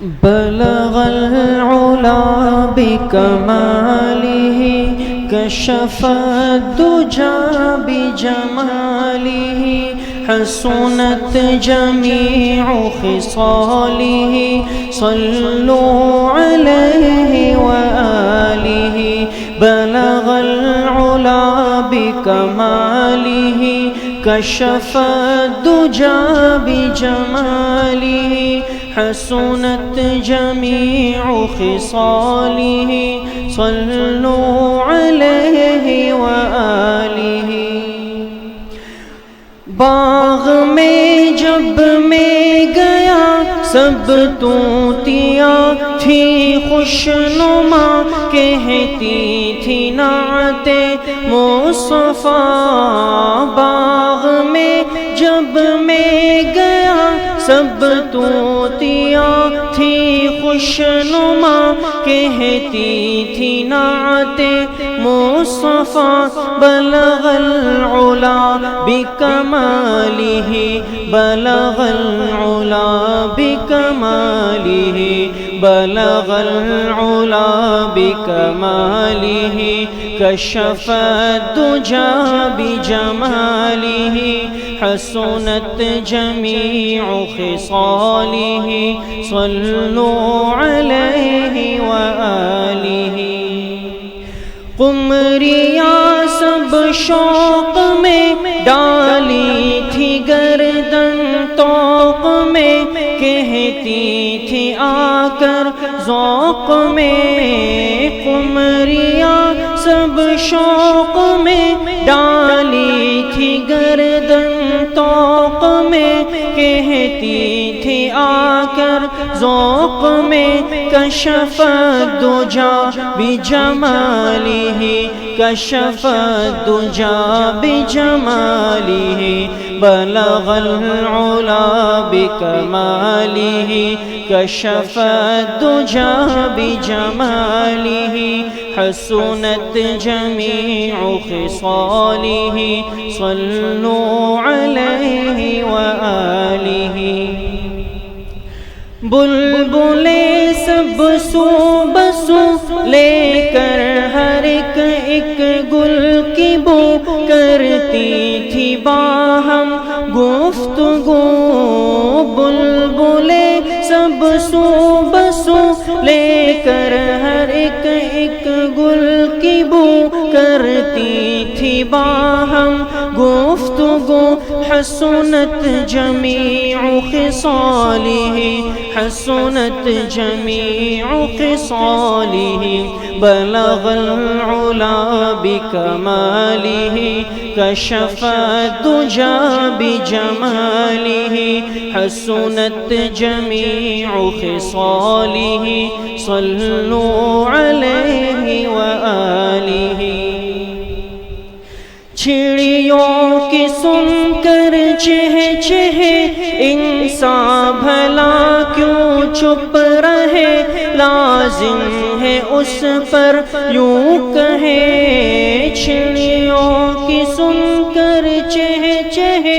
بلغ العلا بکمالہ کشف الدجا بجمالہ حسنت جمیع خصالہ صلوا علیہ وآلہ بلغ العلا بکمالہ کشف الدجا بجمالہ حسنت جمیع خصالہ صلوا علیہ وآلہ باغ میں جب میں گیا سب طوطیاں تھی خوشنما کہتی تھی نعت مصطفیٰ باغ میں جب میں گیا سب طوطیاں تھی خوشنما کہتی تھی نعت مصطفیٰ بلغ العلا بکمالہ بلغ العلا بکمالہ بلغ العلا بکمالہ کشف الدجا بجمالہ حسنت جمیع خصالہ صلوا علیہ وآلہ قمریاں سب شوق میں ڈالی تھی گردن طوق میں کہتی تھی آ کر ذوق میں قمریاں سب شوق میں ڈالی تھی گردن طوق میں کہتی تھی آ کر ذوق میں کشف الدجا بجمالہ کشف الدجا بجمالہ بلغ العلا بکمالہ کشف الدجا بجمالہ حسنت جمیع خصالہ صلوا علیہ وآلہ بلبلیں سب سو بسو لے کر ہر ایک گل کی بو کرتی تھی باہم گفتگو بلبلیں سب سو بسو لے کر ہر ایک گل کی بو کرتی تھی باہم گفتگو حسنت جمیع خصالہ حسنت جمیع خصالہ بلغ العلا بکمالہ کشف الدجا بجمالہ حسنت جمیع خصالہ صلوا علیہ وآلہ چڑیوں کی سن کر چہ چہ انسان بھلا کیوں چپ رہے لازم ہے اس پر یوں کہے چڑیوں کی سن کر چہ چہ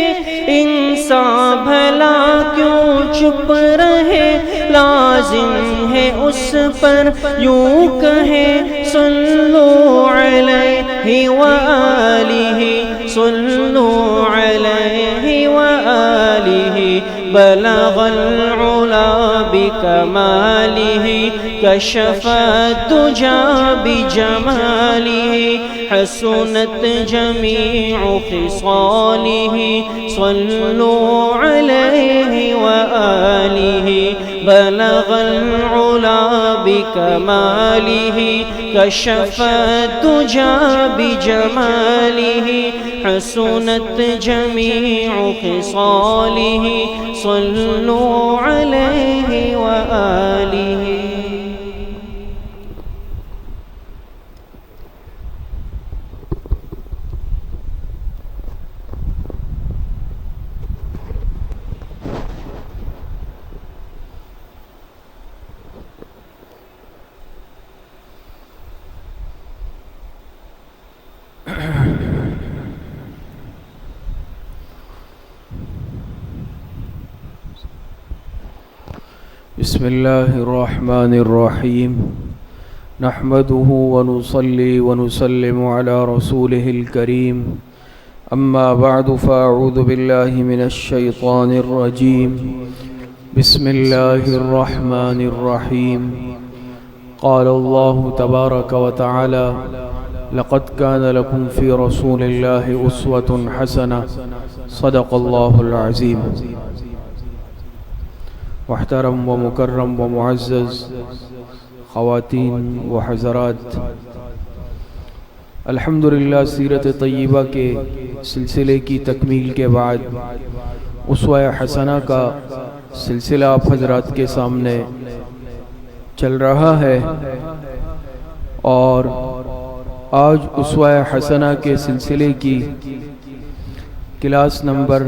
انسان بھلا کیوں چپ رہے لازم ہے اس پر یوں کہے صلوا علیہ وآلہ صلوا علیہ وآلہ بلغ العلا بکمالہ کشف الدجا بجمالہ حسنت جمیع خصالہ صلوا علیہ وآلہ بلغ العلا بکمالہ کشف الدجا بجمالہ حسنت جمیع خصالہ صلوا علیہ وآلہ بسم الله الرحمن الرحيم نحمده ونصلي ونسلم على رسوله الكريم أما بعد فأعوذ بالله من الشيطان الرجيم بسم الله الرحمن الرحيم قال الله تبارك وتعالى لقد كان لكم في رسول الله أسوة حسنة صدق الله العظيم. محترم و مکرم و معزز خواتین و حضرات، الحمدللہ سیرت طیبہ کے سلسلے کی تکمیل کے بعد اسوہ حسنہ کا سلسلہ آپ حضرات کے سامنے چل رہا ہے، اور آج اسوہ حسنہ کے سلسلے کی کلاس نمبر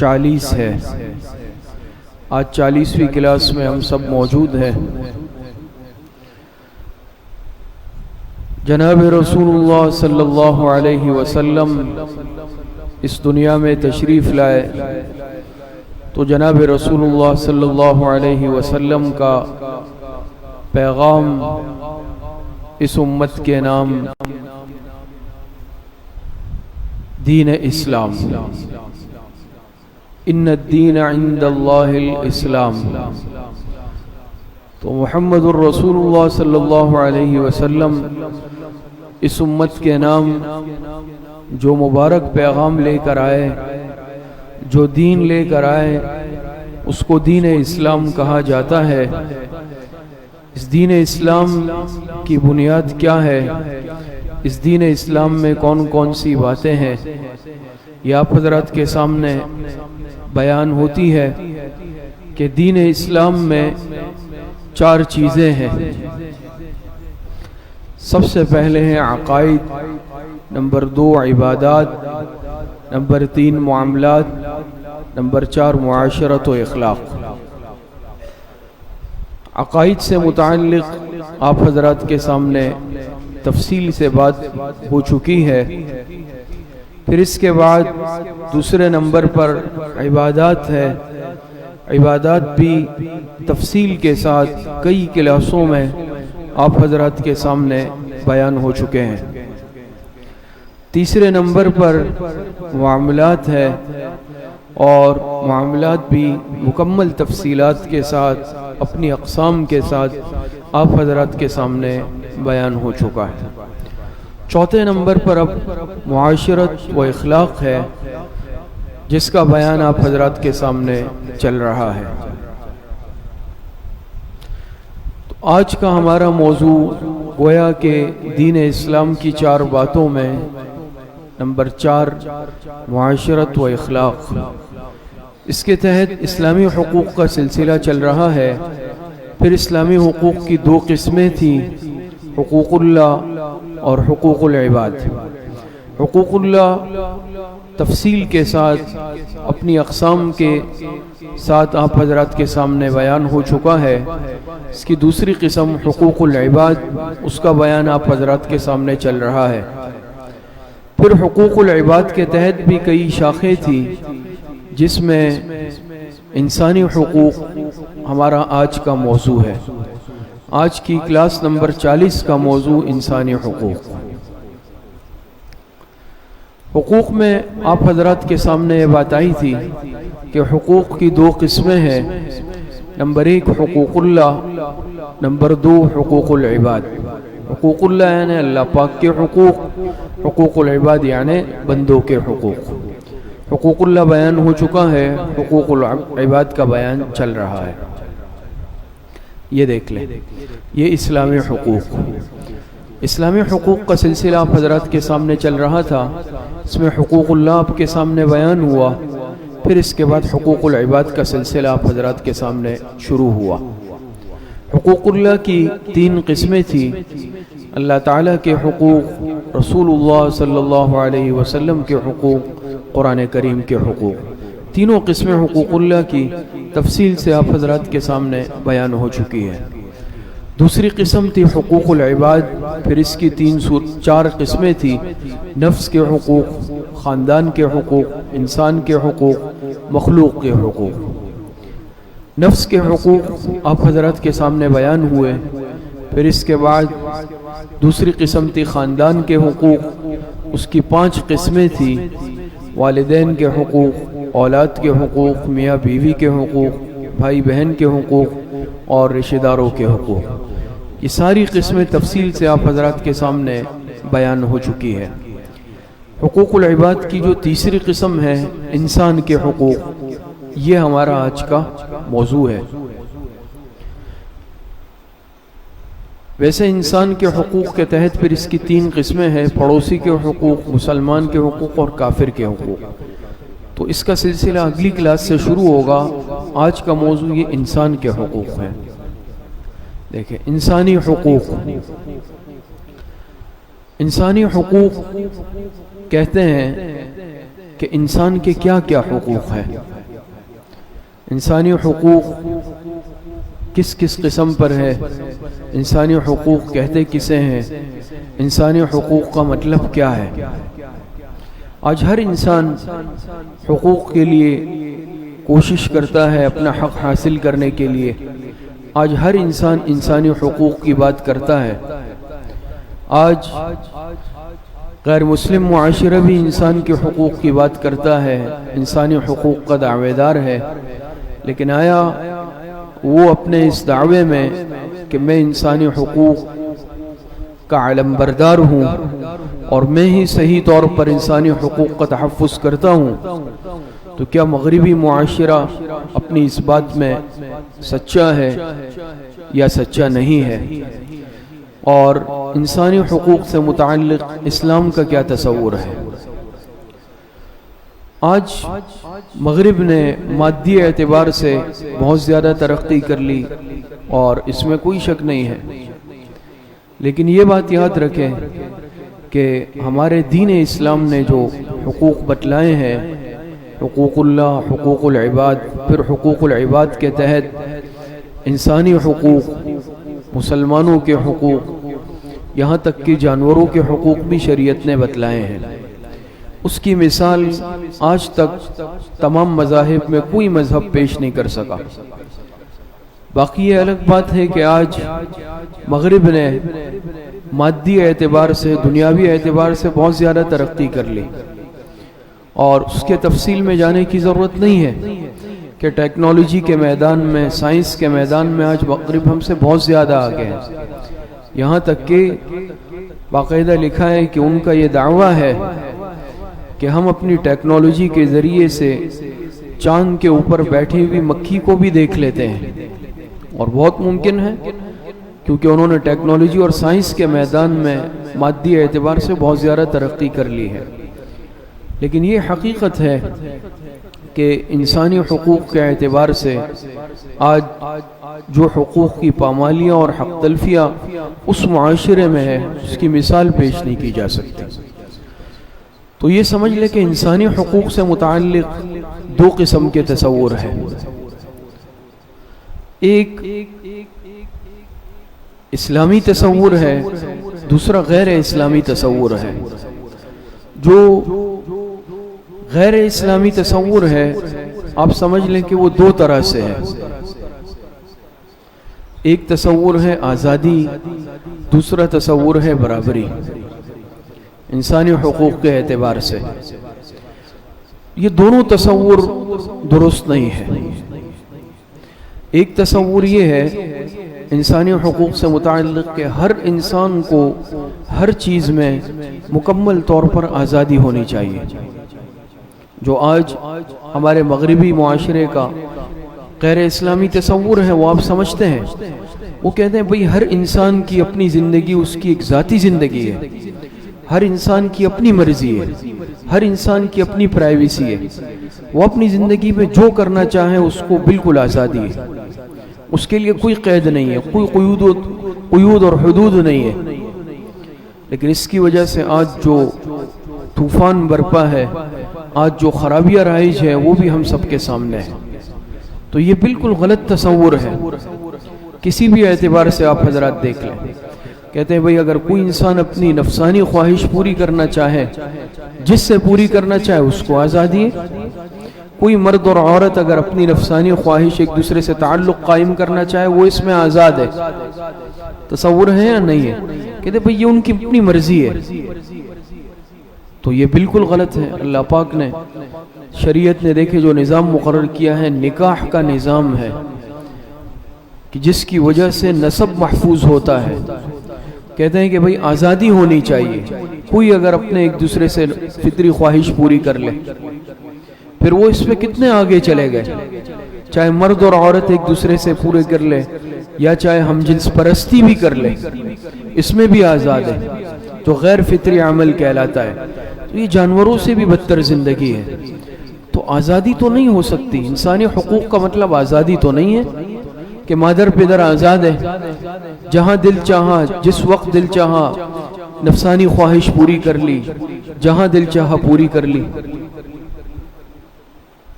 40 ہے۔ آج 40ویں کلاس میں ہم سب موجود ہیں۔ جناب رسول اللہ صلی اللہ علیہ وسلم اس دنیا میں تشریف لائے تو جناب رسول اللہ صلی اللہ علیہ وسلم کا پیغام اس امت کے نام دین اسلام، ان الدین عند اللہ الاسلام، تو محمد الرسول اللہ صلی اللہ علیہ وسلم اس امت کے نام جو مبارک پیغام لے کر آئے، جو دین لے کر آئے، اس کو دین اسلام کہا جاتا ہے۔ اس دین اسلام کی بنیاد کیا ہے؟ اس دین اسلام میں کون کون سی باتیں ہیں؟ یہ آپ حضرات کے سامنے بیان ہوتی ہے کہ دین اسلام میں 4 چیزیں ہیں۔ سب سے پہلے ہیں عقائد، نمبر 2 عبادات، نمبر 3 معاملات، نمبر 4 معاشرت و اخلاق۔ عقائد سے متعلق آپ حضرات کے سامنے تفصیل سے بات ہو چکی ہے۔ پھر اس کے بعد دوسرے نمبر پر عبادات ہے۔ عبادات بھی تفصیل کے ساتھ کئی کلاسوں میں آپ حضرات کے سامنے بیان ہو چکے ہیں۔ تیسرے نمبر پر معاملات ہے، اور معاملات بھی مکمل تفصیلات کے ساتھ، اپنی اقسام کے ساتھ آپ حضرات کے سامنے بیان ہو چکا ہے۔ چوتھے نمبر پر اب معاشرت و اخلاق ہے، جس کا بیان آپ حضرات کے سامنے چل رہا ہے۔ تو آج کا ہمارا موضوع گویا کہ دین اسلام کی 4 باتوں میں نمبر 4 معاشرت و اخلاق۔ اس کے تحت اسلامی حقوق کا سلسلہ چل رہا ہے۔ پھر اسلامی حقوق کی 2 قسمیں تھیں، حقوق اللہ اور حقوق العباد۔ حقوق اللہ تفصیل کے ساتھ، اپنی اقسام کے ساتھ آپ حضرات کے سامنے بیان ہو چکا ہے۔ اس کی دوسری قسم حقوق العباد، اس کا بیان آپ حضرات کے سامنے چل رہا ہے۔ پھر حقوق العباد کے تحت بھی کئی شاخیں تھیں، جس میں انسانی حقوق ہمارا آج کا موضوع ہے۔ آج کی کلاس نمبر 40 کا موضوع انسانی حقوق۔ حقوق میں آپ حضرات کے سامنے یہ بات آئی تھی کہ حقوق کی 2 قسمیں ہیں، نمبر 1 حقوق اللہ، نمبر 2 حقوق العباد۔ حقوق اللہ یعنی اللہ پاک کے حقوق، حقوق العباد یعنی بندوں کے حقوق۔ حقوق اللہ بیان ہو چکا ہے، حقوق العباد کا بیان چل رہا ہے۔ یہ دیکھ لیں، یہ اسلامی حقوق۔ اسلامی حقوق کا سلسلہ آپ حضرات کے سامنے چل رہا تھا۔ اس میں حقوق اللہ آپ کے سامنے بیان ہوا، پھر اس کے بعد حقوق العباد کا سلسلہ آپ حضرات کے سامنے شروع ہوا۔ حقوق اللہ کی 3 قسمیں تھیں، اللہ تعالیٰ کے حقوق، رسول اللہ صلی اللہ علیہ وسلم کے حقوق، قرآن کریم کے حقوق۔ تینوں قسمیں حقوق اللہ کی تفصیل سے آپ حضرات کے سامنے بیان ہو چکی ہے۔ دوسری قسم تھی حقوق العباد، پھر اس کی 4 قسمیں تھی، نفس کے حقوق، خاندان کے حقوق، انسان کے حقوق، مخلوق کے حقوق۔ نفس کے حقوق آپ حضرات کے سامنے بیان ہوئے، پھر اس کے بعد دوسری قسم تھی خاندان کے حقوق، اس کی 5 قسمیں تھی: والدین کے حقوق، اولاد کے حقوق، میاں بیوی کے حقوق، بھائی بہن کے حقوق اور رشتہ داروں کے حقوق۔ یہ ساری قسمیں تفصیل سے آپ حضرات کے سامنے بیان ہو چکی ہے۔ حقوق العباد کی جو تیسری قسم ہے، انسان کے حقوق، یہ ہمارا آج کا موضوع ہے۔ ویسے انسان کے حقوق کے تحت پھر اس کی 3 قسمیں ہیں: پڑوسی کے حقوق، مسلمان کے حقوق اور کافر کے حقوق۔ تو اس کا سلسلہ اگلی کلاس سے شروع ہوگا۔ آج کا موضوع یہ انسان کے حقوق ہے۔ دیکھیں، انسانی حقوق، انسانی حقوق کہتے ہیں کہ انسان کے کیا کیا حقوق ہیں۔ انسانی حقوق کس کس قسم پر ہے، انسانی حقوق کہتے کسے ہیں، انسانی حقوق کا مطلب کیا ہے۔ آج ہر انسان حقوق کے لیے کوشش کرتا ہے اپنا حق حاصل کرنے کے لیے۔ آج ہر انسان انسانی حقوق کی بات کرتا ہے۔ آج غیر مسلم معاشرہ بھی انسان کے حقوق کی بات کرتا ہے، انسانی حقوق کا دعوے دار ہے، لیکن آیا وہ اپنے اس دعوے میں کہ میں انسانی حقوق کا علم بردار ہوں اور میں ہی صحیح طور پر انسانی حقوق کا تحفظ کرتا ہوں، تو کیا مغربی معاشرہ اپنی اس بات میں سچا ہے یا سچا نہیں ہے؟ اور انسانی حقوق سے متعلق اسلام کا کیا تصور ہے؟ آج مغرب نے مادی اعتبار سے بہت زیادہ ترقی کر لی اور اس میں کوئی شک نہیں ہے، لیکن یہ بات یاد رکھیں کہ ہمارے دین اسلام نے جو حقوق بتلائے ہیں، حقوق اللہ، حقوق العباد، پھر حقوق العباد کے تحت انسانی حقوق، مسلمانوں کے حقوق، یہاں تک کہ جانوروں کے حقوق بھی شریعت نے بتلائے ہیں۔ اس کی مثال آج تک تمام مذاہب میں کوئی مذہب پیش نہیں کر سکا۔ باقی یہ الگ بات ہے کہ آج مغرب نے مادی اعتبار سے، دنیاوی اعتبار سے بہت زیادہ ترقی کر لی، اور اس کے تفصیل میں جانے کی ضرورت نہیں ہے کہ ٹیکنالوجی کے میدان میں، سائنس کے میدان میں آج مغرب ہم سے بہت زیادہ آگے ہے۔ یہاں تک کہ باقاعدہ لکھا ہے کہ ان کا یہ دعویٰ ہے کہ ہم اپنی ٹیکنالوجی کے ذریعے سے چاند کے اوپر بیٹھی ہوئی مکھی کو بھی دیکھ لیتے ہیں، اور بہت ممکن ہے کیونکہ انہوں نے ٹیکنالوجی اور سائنس کے میدان میں مادی اعتبار سے بہت زیادہ ترقی کر لی ہے۔ لیکن یہ حقیقت ہے کہ انسانی حقوق کے اعتبار سے آج جو حقوق کی پامالیاں اور حق تلفیاں اس معاشرے میں ہے، اس کی مثال پیش نہیں کی جا سکتی۔ تو یہ سمجھ لے کہ انسانی حقوق سے متعلق 2 قسم کے تصور ہیں۔ ایک اسلامی تصور ہے، دوسرا غیر اسلامی تصور ہے۔ جو غیر اسلامی تصور ہے، آپ سمجھ لیں کہ وہ 2 طرح سے ہے۔ ایک تصور ہے آزادی، دوسرا تصور ہے برابری انسانی حقوق کے اعتبار سے۔ یہ دونوں تصور درست نہیں ہے۔ ایک تصور یہ ہے انسانی حقوق سے متعلق کہ ہر انسان کو ہر چیز میں مکمل طور پر آزادی ہونی چاہیے۔ جو آج ہمارے مغربی معاشرے کا غیر اسلامی تصور ہے، وہ آپ سمجھتے ہیں، وہ کہتے ہیں بھئی ہر انسان کی اپنی زندگی، اس کی ایک ذاتی زندگی ہے، ہر انسان کی اپنی مرضی ہے، ہر انسان کی اپنی پرائیویسی ہے، وہ اپنی زندگی میں جو کرنا چاہے اس کو بالکل آزادی ہے، اس کے لیے کوئی قید نہیں ہے، کوئی قیود اور حدود نہیں ہے۔ لیکن اس کی وجہ سے آج جو طوفان برپا ہے، آج جو خرابیاں رائج ہے، وہ بھی ہم سب کے سامنے ہے۔ تو یہ بالکل غلط تصور ہے، کسی بھی اعتبار سے آپ حضرات دیکھ لیں۔ کہتے ہیں بھئی اگر کوئی انسان اپنی نفسانی خواہش پوری کرنا چاہے، جس سے پوری کرنا چاہے اس کو آزادی ہے، کوئی مرد اور عورت اگر اپنی نفسانی خواہش ایک دوسرے سے تعلق قائم کرنا چاہے وہ اس میں آزاد ہے. تصور ہے یا نہیں ہے؟ کہتے بھئی یہ ان کی اپنی مرضی ہے. تو یہ بالکل غلط ہے. اللہ پاک نے شریعت نے دیکھے جو نظام مقرر کیا ہے نکاح کا نظام ہے کہ جس کی وجہ سے نسب محفوظ ہوتا ہے. کہتے ہیں کہ بھئی آزادی ہونی چاہیے. کوئی اگر اپنے ایک دوسرے سے فطری خواہش پوری کر لے پھر وہ اس پہ کتنے آگے چلے گئے. چاہے مرد اور عورت ایک دوسرے سے پورے کر لے یا چاہے ہم جنس پرستی بھی کر لے اس میں بھی آزاد ہے جو غیر فطری عمل کہلاتا ہے. تو یہ جانوروں سے بھی بدتر زندگی ہے. تو آزادی تو نہیں ہو سکتی. انسانی حقوق کا مطلب آزادی تو نہیں ہے کہ مادر پدر آزاد ہے جہاں دل چاہا جس وقت دل چاہا نفسانی خواہش پوری کر لی جہاں دل چاہا پوری کر لی.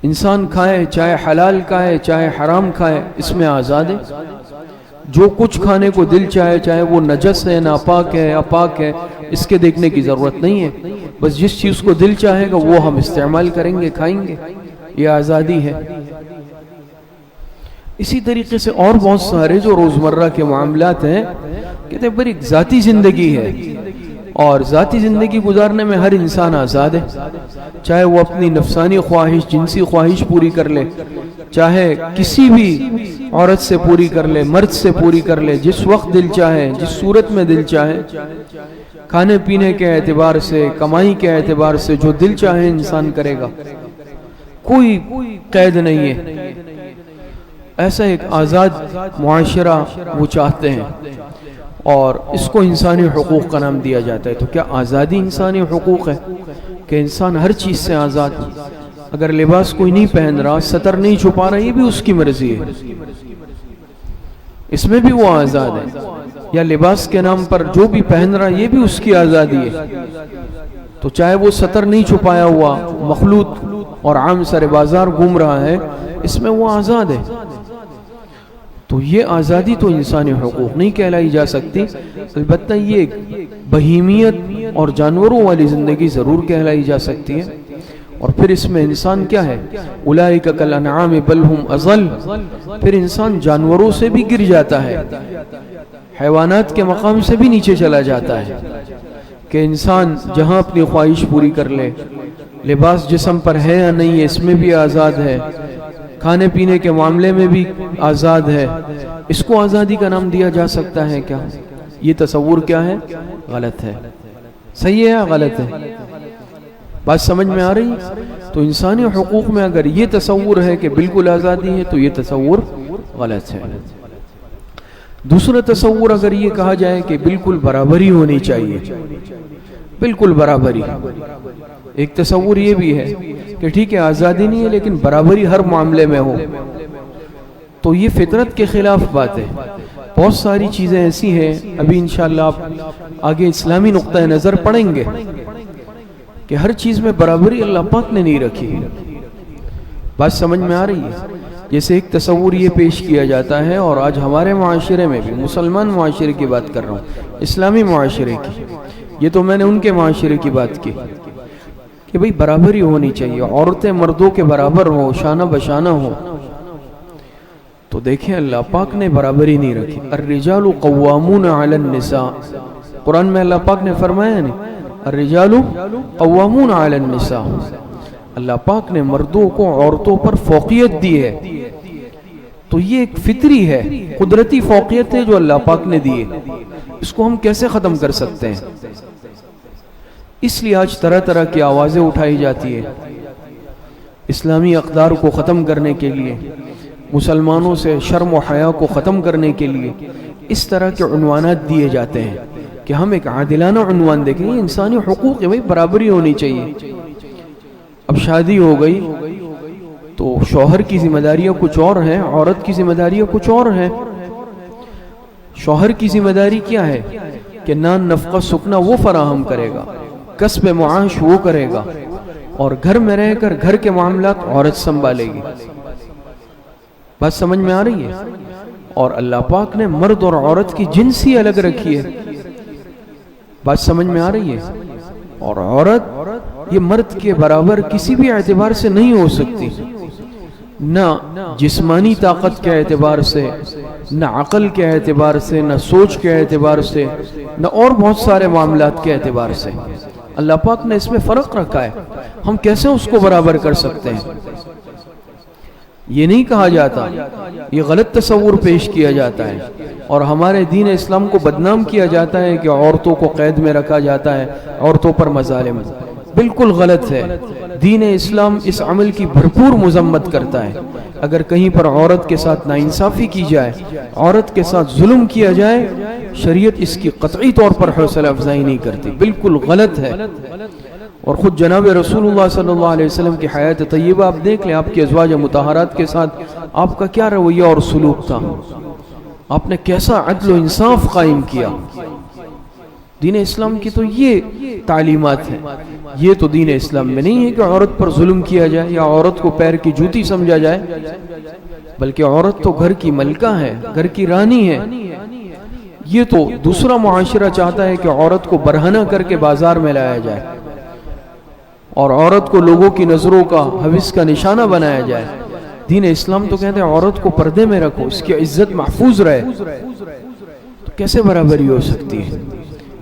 انسان کھائے چاہے حلال کھائے چاہے حرام کھائے اس میں آزاد ہے. جو کچھ کھانے کو دل چاہے چاہے وہ نجس ہے ناپاک ہے اپاک ہے اس کے دیکھنے کی ضرورت نہیں ہے. بس جس چیز کو دل چاہے گا وہ ہم استعمال کریں گے کھائیں گے. یہ آزادی ہے. اسی طریقے سے اور بہت سارے جو روزمرہ کے معاملات ہیں کہتے ہیں پر ایک ذاتی زندگی ہے اور ذاتی زندگی گزارنے میں ہر انسان آزاد ہے. چاہے وہ اپنی نفسانی خواہش جنسی خواہش پوری کر لے چاہے کسی بھی عورت سے پوری کر لے مرد سے پوری کر لے جس وقت دل چاہے جس صورت میں دل چاہے. کھانے پینے کے اعتبار سے کمائی کے اعتبار سے جو دل چاہے انسان کرے گا. کوئی قید نہیں ہے. ایسا ایک آزاد معاشرہ وہ چاہتے ہیں اور اس کو انسانی حقوق کا نام دیا جاتا ہے. تو کیا آزادی انسانی حقوق ہے کہ انسان ہر چیز سے آزاد؟ اگر لباس کوئی نہیں پہن رہا سطر نہیں چھپا رہا یہ بھی اس کی مرضی ہے اس میں بھی وہ آزاد ہے. یا لباس کے نام پر جو بھی پہن رہا یہ بھی اس کی آزادی ہے. تو چاہے وہ سطر نہیں چھپایا ہوا مخلوط اور عام سر بازار گھوم رہا ہے اس میں وہ آزاد ہے. تو یہ آزادی تو انسانی حقوق نہیں کہلائی جا سکتی. البتہ یہ بہیمیت اور جانوروں والی زندگی ضرور کہلائی جا سکتی ہے. اور پھر اس میں انسان کیا ہے اولئک کالانعام بل ہم اضل. پھر انسان جانوروں سے بھی گر جاتا ہے حیوانات کے مقام سے بھی نیچے چلا جاتا ہے کہ انسان جہاں اپنی خواہش پوری کر لے. لباس جسم پر ہے یا نہیں اس میں بھی آزاد ہے. کھانے پینے کے معاملے میں بھی آزاد ہے. اس کو آزادی کا نام دیا جا سکتا ہے کیا؟ یہ تصور کیا ہے؟ غلط ہے. صحیح ہے یا غلط ہے؟ بات سمجھ میں آ رہی؟ تو انسانی حقوق میں اگر یہ تصور ہے کہ بالکل آزادی ہے تو یہ تصور غلط ہے. دوسرا تصور اگر یہ کہا جائے کہ بالکل برابری ہونی چاہیے بالکل برابری. ایک تصور یہ بھی ہے کہ ٹھیک ہے آزادی نہیں ہے لیکن برابری ہر معاملے میں ہو. تو یہ فطرت کے خلاف بات ہے. بہت ساری چیزیں ایسی ہیں ابھی انشاءاللہ آپ آگے اسلامی نقطہ نظر پڑھیں گے کہ ہر چیز میں برابری اللہ پاک نے نہیں رکھی. بات سمجھ میں آ رہی ہے؟ جیسے ایک تصور یہ پیش کیا جاتا ہے اور آج ہمارے معاشرے میں بھی مسلمان معاشرے کی بات کر رہا ہوں اسلامی معاشرے کی. یہ تو میں نے ان کے معاشرے کی بات کی کہ بھئی برابری ہونی چاہیے. عورتیں مردوں کے برابر ہوں شانہ بشانہ ہوں. تو دیکھیں اللہ پاک نے برابری نہیں رکھی. الرجال قوامون علی النساء. قرآن میں اللہ پاک نے فرمایا نہیں الرجال قوامون علی النساء. اللہ پاک نے مردوں کو عورتوں پر فوقیت دی ہے. تو یہ ایک فطری ہے قدرتی فوقیت ہے جو اللہ پاک نے دی ہے. اس کو ہم کیسے ختم کر سکتے ہیں؟ اس لیے آج طرح طرح کی آوازیں اٹھائی جاتی ہے اسلامی اقدار کو ختم کرنے کے لیے مسلمانوں سے شرم و حیا کو ختم کرنے کے لیے اس طرح کے عنوانات دیے جاتے ہیں کہ ہم ایک عادلانہ عنوان دیکھیں یہ انسانی حقوق ہے بھائی برابری ہونی چاہیے. اب شادی ہو گئی تو شوہر کی ذمہ داریاں کچھ اور ہیں عورت کی ذمہ داریاں کچھ اور ہیں. شوہر کی ذمہ داری کیا ہے کہ نان نفقہ سکنا وہ فراہم کرے گا کسب معاش وہ کرے گا اور گھر میں رہ کر گھر کے معاملات عورت سنبھالے گی. بات سمجھ میں آ رہی ہے؟ اور اللہ پاک نے مرد اور عورت کی جنس ہی الگ رکھی ہے. بات سمجھ میں آ رہی ہے؟ اور عورت یہ مرد کے برابر کسی بھی اعتبار سے نہیں ہو سکتی، نہ جسمانی طاقت کے اعتبار سے، نہ عقل کے اعتبار سے، نہ سوچ کے اعتبار سے، نہ اور بہت سارے معاملات کے اعتبار سے۔ اللہ پاک نے اس میں فرق رکھا ہے، ہم کیسے اس کو برابر کر سکتے ہیں؟ یہ نہیں کہا جاتا، یہ غلط تصور پیش کیا جاتا ہے، اور ہمارے دین اسلام کو بدنام کیا جاتا ہے کہ عورتوں کو قید میں رکھا جاتا ہے، عورتوں پر مظالم۔ بالکل غلط ہے، دین اسلام اس عمل کی بھرپور مذمت کرتا ہے۔ اگر کہیں پر عورت کے ساتھ ناانصافی کی جائے، عورت کے ساتھ ظلم کیا جائے، شریعت اس کی قطعی طور پر حوصلہ افزائی نہیں کرتی، بالکل غلط ہے۔ اور خود جناب رسول اللہ صلی اللہ علیہ وسلم کی حیات طیبہ آپ دیکھ لیں، آپ کے ازواج مطہرات کے ساتھ آپ کا کیا رویہ اور سلوک تھا، آپ نے کیسا عدل و انصاف قائم کیا۔ دین اسلام کی تو یہ تعلیمات ہیں، یہ تو دین اسلام میں نہیں ہے کہ عورت پر ظلم کیا جائے یا عورت کو پیر کی جوتی سمجھا جائے، بلکہ عورت تو گھر کی ملکہ ہے، گھر کی رانی ہے۔ یہ تو دوسرا معاشرہ چاہتا ہے کہ عورت کو برہنہ کر کے بازار میں لایا جائے اور عورت کو لوگوں کی نظروں کا، حوث کا نشانہ بنایا جائے۔ دین اسلام تو کہتے ہیں عورت کو پردے میں رکھو، اس کی عزت محفوظ رہے۔ تو کیسے برابری ہو سکتی ہے؟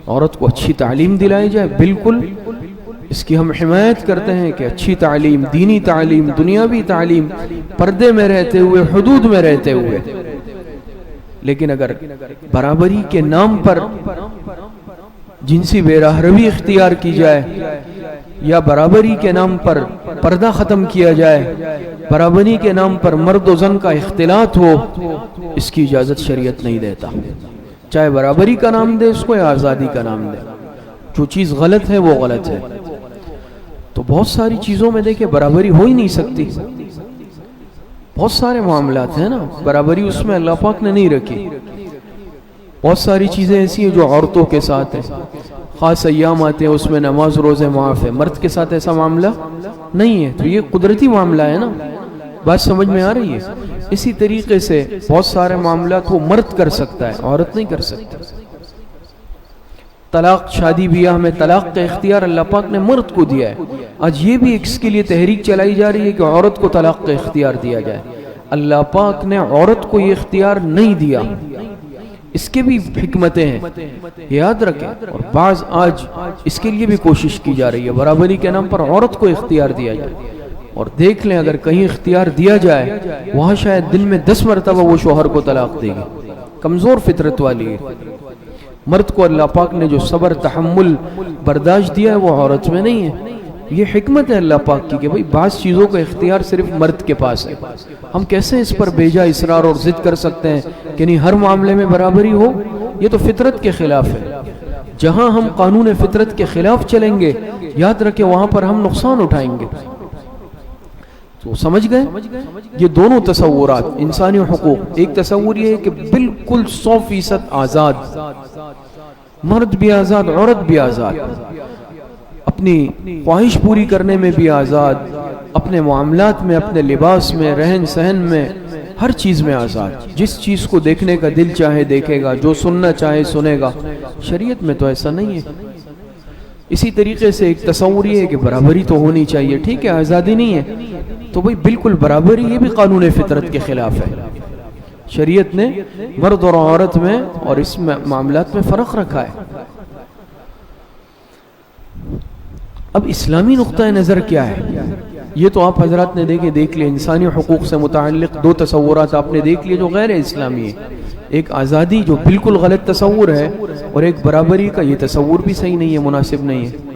عورت کو اچھی تعلیم دلائی جائے، بالکل اس کی ہم حمایت کرتے ہیں کہ اچھی تعلیم، دینی تعلیم، دنیاوی تعلیم، پردے میں رہتے ہوئے، حدود میں رہتے ہوئے۔ لیکن اگر برابری کے نام پر جنسی بے راہ روی اختیار کی جائے، یا برابری کے نام پر پردہ ختم کیا جائے، برابری کے نام پر مرد و زن کا اختلاط ہو، اس کی اجازت شریعت نہیں دیتا۔ چاہے برابری کا نام دے اس کو یا آزادی کا نام دے، جو چیز غلط ہے وہ غلط ہے۔ تو بہت ساری چیزوں میں دیکھیں برابری ہو ہی نہیں سکتی، بہت سارے معاملات ہیں نا، برابری اس میں اللہ پاک نے نہیں رکھی۔ بہت ساری چیزیں ایسی ہیں جو عورتوں کے ساتھ ہیں، خاص ایام آتے ہیں اس میں نماز روزے معاف ہے، مرد کے ساتھ ایسا معاملہ نہیں ہے، تو یہ قدرتی معاملہ ہے نا، بات سمجھ میں آ رہی ہے؟ اسی طریقے سے بہت سارے معاملات وہ مرد کر سکتا ہے، عورت نہیں کر سکتی۔ طلاق، شادی بیاہ میں طلاق کا اختیار اللہ پاک نے مرد کو دیا ہے۔ آج یہ بھی اس کے لیے تحریک چلائی جا رہی ہے کہ عورت کو طلاق کا اختیار دیا جائے۔ اللہ پاک نے عورت کو یہ اختیار نہیں دیا، اس کے بھی حکمتیں ہیں، یاد رکھیں۔ اور بعض آج اس کے لیے بھی کوشش کی جا رہی ہے برابری کے نام پر عورت کو اختیار دیا جائے، اور دیکھ لیں اگر کہیں اختیار دیا جائے وہاں شاید دن میں 10 مرتبہ وہ شوہر کو طلاق دے گی، کمزور فطرت والی ہے۔ مرد کو اللہ پاک نے جو صبر، تحمل، برداشت دیا ہے وہ عورت میں نہیں ہے۔ یہ حکمت ہے اللہ پاک کی کہ بھئی بعض چیزوں کا اختیار صرف مرد کے پاس ہے۔ ہم کیسے اس پر بیجا اصرار اور ضد کر سکتے ہیں کہ نہیں ہر معاملے میں برابری ہو؟ یہ تو فطرت کے خلاف ہے۔ جہاں ہم قانون فطرت کے خلاف چلیں گے، یاد رکھیں وہاں پر ہم نقصان اٹھائیں گے۔ تو سمجھ گئے یہ دونوں تصورات انسانی حقوق؟ ایک تصور یہ ہے کہ بالکل 100% آزاد، مرد بھی آزاد، عورت بھی آزاد، اپنی خواہش پوری کرنے میں بھی آزاد، اپنے معاملات میں، اپنے لباس میں، رہن سہن میں، ہر چیز میں آزاد، جس چیز کو دیکھنے کا دل چاہے دیکھے گا، جو سننا چاہے سنے گا۔ شریعت میں تو ایسا نہیں ہے۔ اسی طریقے سے ایک تصور یہ ہے کہ برابری تو ہونی چاہیے، ٹھیک ہے آزادی نہیں ہے تو بھئی بالکل برابری، یہ بھی قانون فطرت کے خلاف ہے۔ شریعت نے مرد اور عورت میں اور اس معاملات میں فرق رکھا ہے۔ اب اسلامی نقطہ نظر کیا ہے؟ یہ تو آپ حضرات نے دیکھ لیا، انسانی حقوق سے متعلق 2 تصورات آپ نے دیکھ لیے جو غیر اسلامی ہے، ایک آزادی جو بالکل غلط تصور ہے، اور ایک برابری کا یہ تصور بھی صحیح نہیں ہے، مناسب نہیں ہے۔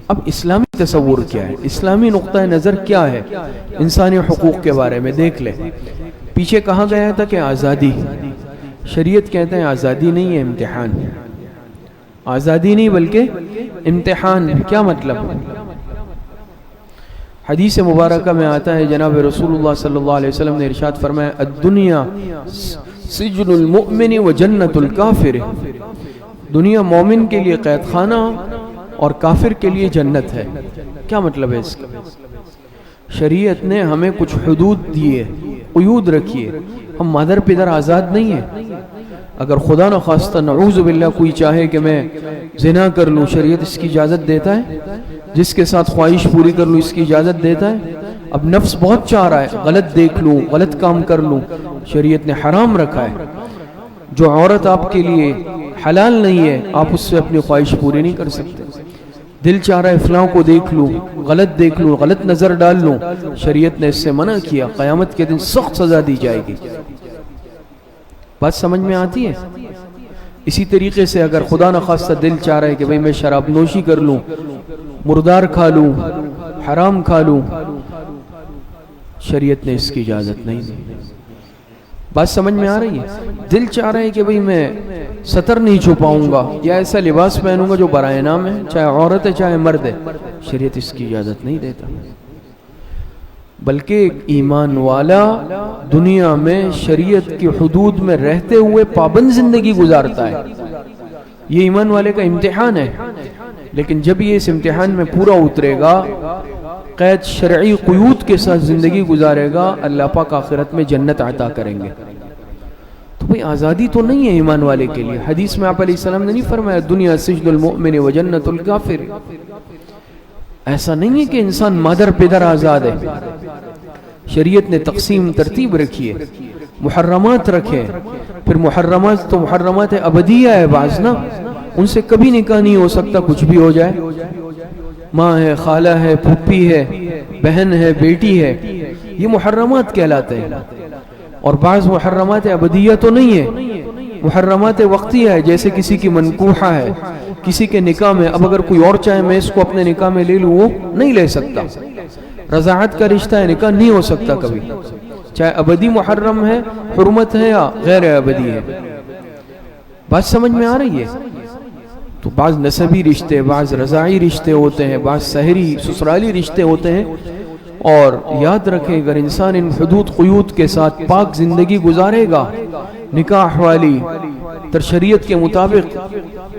اب اسلامی تصور کیا ہے؟ اسلامی نقطہ نظر کیا ہے انسانی حقوق کے بارے میں؟ دیکھ لیں، پیچھے کہا گیا تھا کہ آزادی، شریعت کہتے ہیں آزادی نہیں ہے، امتحان۔ آزادی نہیں بلکہ امتحان۔ کیا مطلب؟ حدیث مبارکہ میں آتا ہے جناب رسول اللہ صلی اللہ علیہ وسلم نے ارشاد فرمایا الدنیا سجن المؤمن و جنت الکافر، دنیا مومن کے لیے قید خانہ اور کافر کے لیے جنت ہے۔ کیا مطلب ہے اس کا؟ شریعت نے ہمیں کچھ حدود دیے، قیود رکھی ہے، ہم مادر پدر آزاد نہیں ہیں۔ اگر خدا نخواستہ نعوذ باللہ کوئی چاہے کہ میں زنا کر لوں، شریعت اس کی اجازت دیتا ہے؟ جس کے ساتھ خواہش پوری کر لوں اس کی اجازت دیتا ہے؟ اب نفس بہت چاہ رہا ہے غلط دیکھ لوں، غلط کام کر لوں، شریعت نے حرام رکھا ہے۔ جو عورت آپ کے لیے حلال نہیں ہے آپ اس سے اپنی خواہش پوری نہیں کر سکتے۔ دل چاہ رہا ہے فلاں کو دیکھ لوں، غلط دیکھ لوں، غلط نظر ڈال لوں، شریعت نے اس سے منع کیا، قیامت کے دن سخت سزا دی جائے گی۔ بات سمجھ میں آتی ہے؟ اسی طریقے سے اگر خدا نخواستہ دل چاہ رہا ہے کہ بھئی میں شراب نوشی کر لوں، مردار کھا لوں، حرام کھا لوں، شریعت نے اس کی اجازت نہیں دی۔ بات سمجھ میں آ رہی ہے؟ دل چاہ رہا ہے کہ بھئی میں ستر نہیں چھپاؤں گا یا ایسا لباس پہنوں گا جو برائے نام ہے، چاہے عورت ہے چاہے مرد ہے، شریعت اس کی اجازت نہیں دیتا۔ بلکہ ایمان والا دنیا میں شریعت کی حدود میں رہتے ہوئے پابند زندگی گزارتا ہے، یہ ایمان والے کا امتحان ہے۔ لیکن جب یہ اس امتحان میں پورا اترے گا، قید شرعی قیود کے ساتھ زندگی گزارے گا، اللہ پاک آخرت میں جنت عطا کریں گے۔ تو بھئی آزادی تو نہیں ہے ایمان والے کے لیے۔ حدیث میں آپ علیہ السلام نے نہیں فرمایا دنیا سجن المؤمن و جنت الکافر؟ ایسا نہیں ہے کہ انسان مادر پدر آزاد ہے۔ شریعت نے تقسیم ترتیب رکھی ہے، محرمات رکھے، پھر محرمات تو محرمات ابدیہ ہے بعض نا، ان سے کبھی نکاح نہیں ہو سکتا، کچھ بھی ہو جائے، ماں ہے، خالہ ہے، پھپھی ہے، بہن ہے، بیٹی ہے، یہ محرمات کہلاتے ہیں۔ اور بعض محرمات ابدیہ تو نہیں ہے، محرمات وقتیہ ہے، جیسے کسی کی منکوحہ ہے، کسی کے نکاح میں اب اگر کوئی اور چاہے میں اس کو اپنے نکاح میں لے لوں، وہ نہیں لے سکتا۔ رضاعت کا رشتہ ہے، نکاح نہیں ہو سکتا کبھی، چاہے ابدی محرم ہے، حرمت ہے یا غیر ابدی ہے۔ بات سمجھ میں آ رہی ہے؟ تو بعض نسبی رشتے، بعض رضاعی رشتے ہوتے ہیں، بعض سحری سسرالی رشتے ہوتے ہیں۔ اور یاد رکھیں اگر انسان ان حدود قیود کے ساتھ پاک زندگی گزارے گا نکاح والی تر شریعت کے مطابق،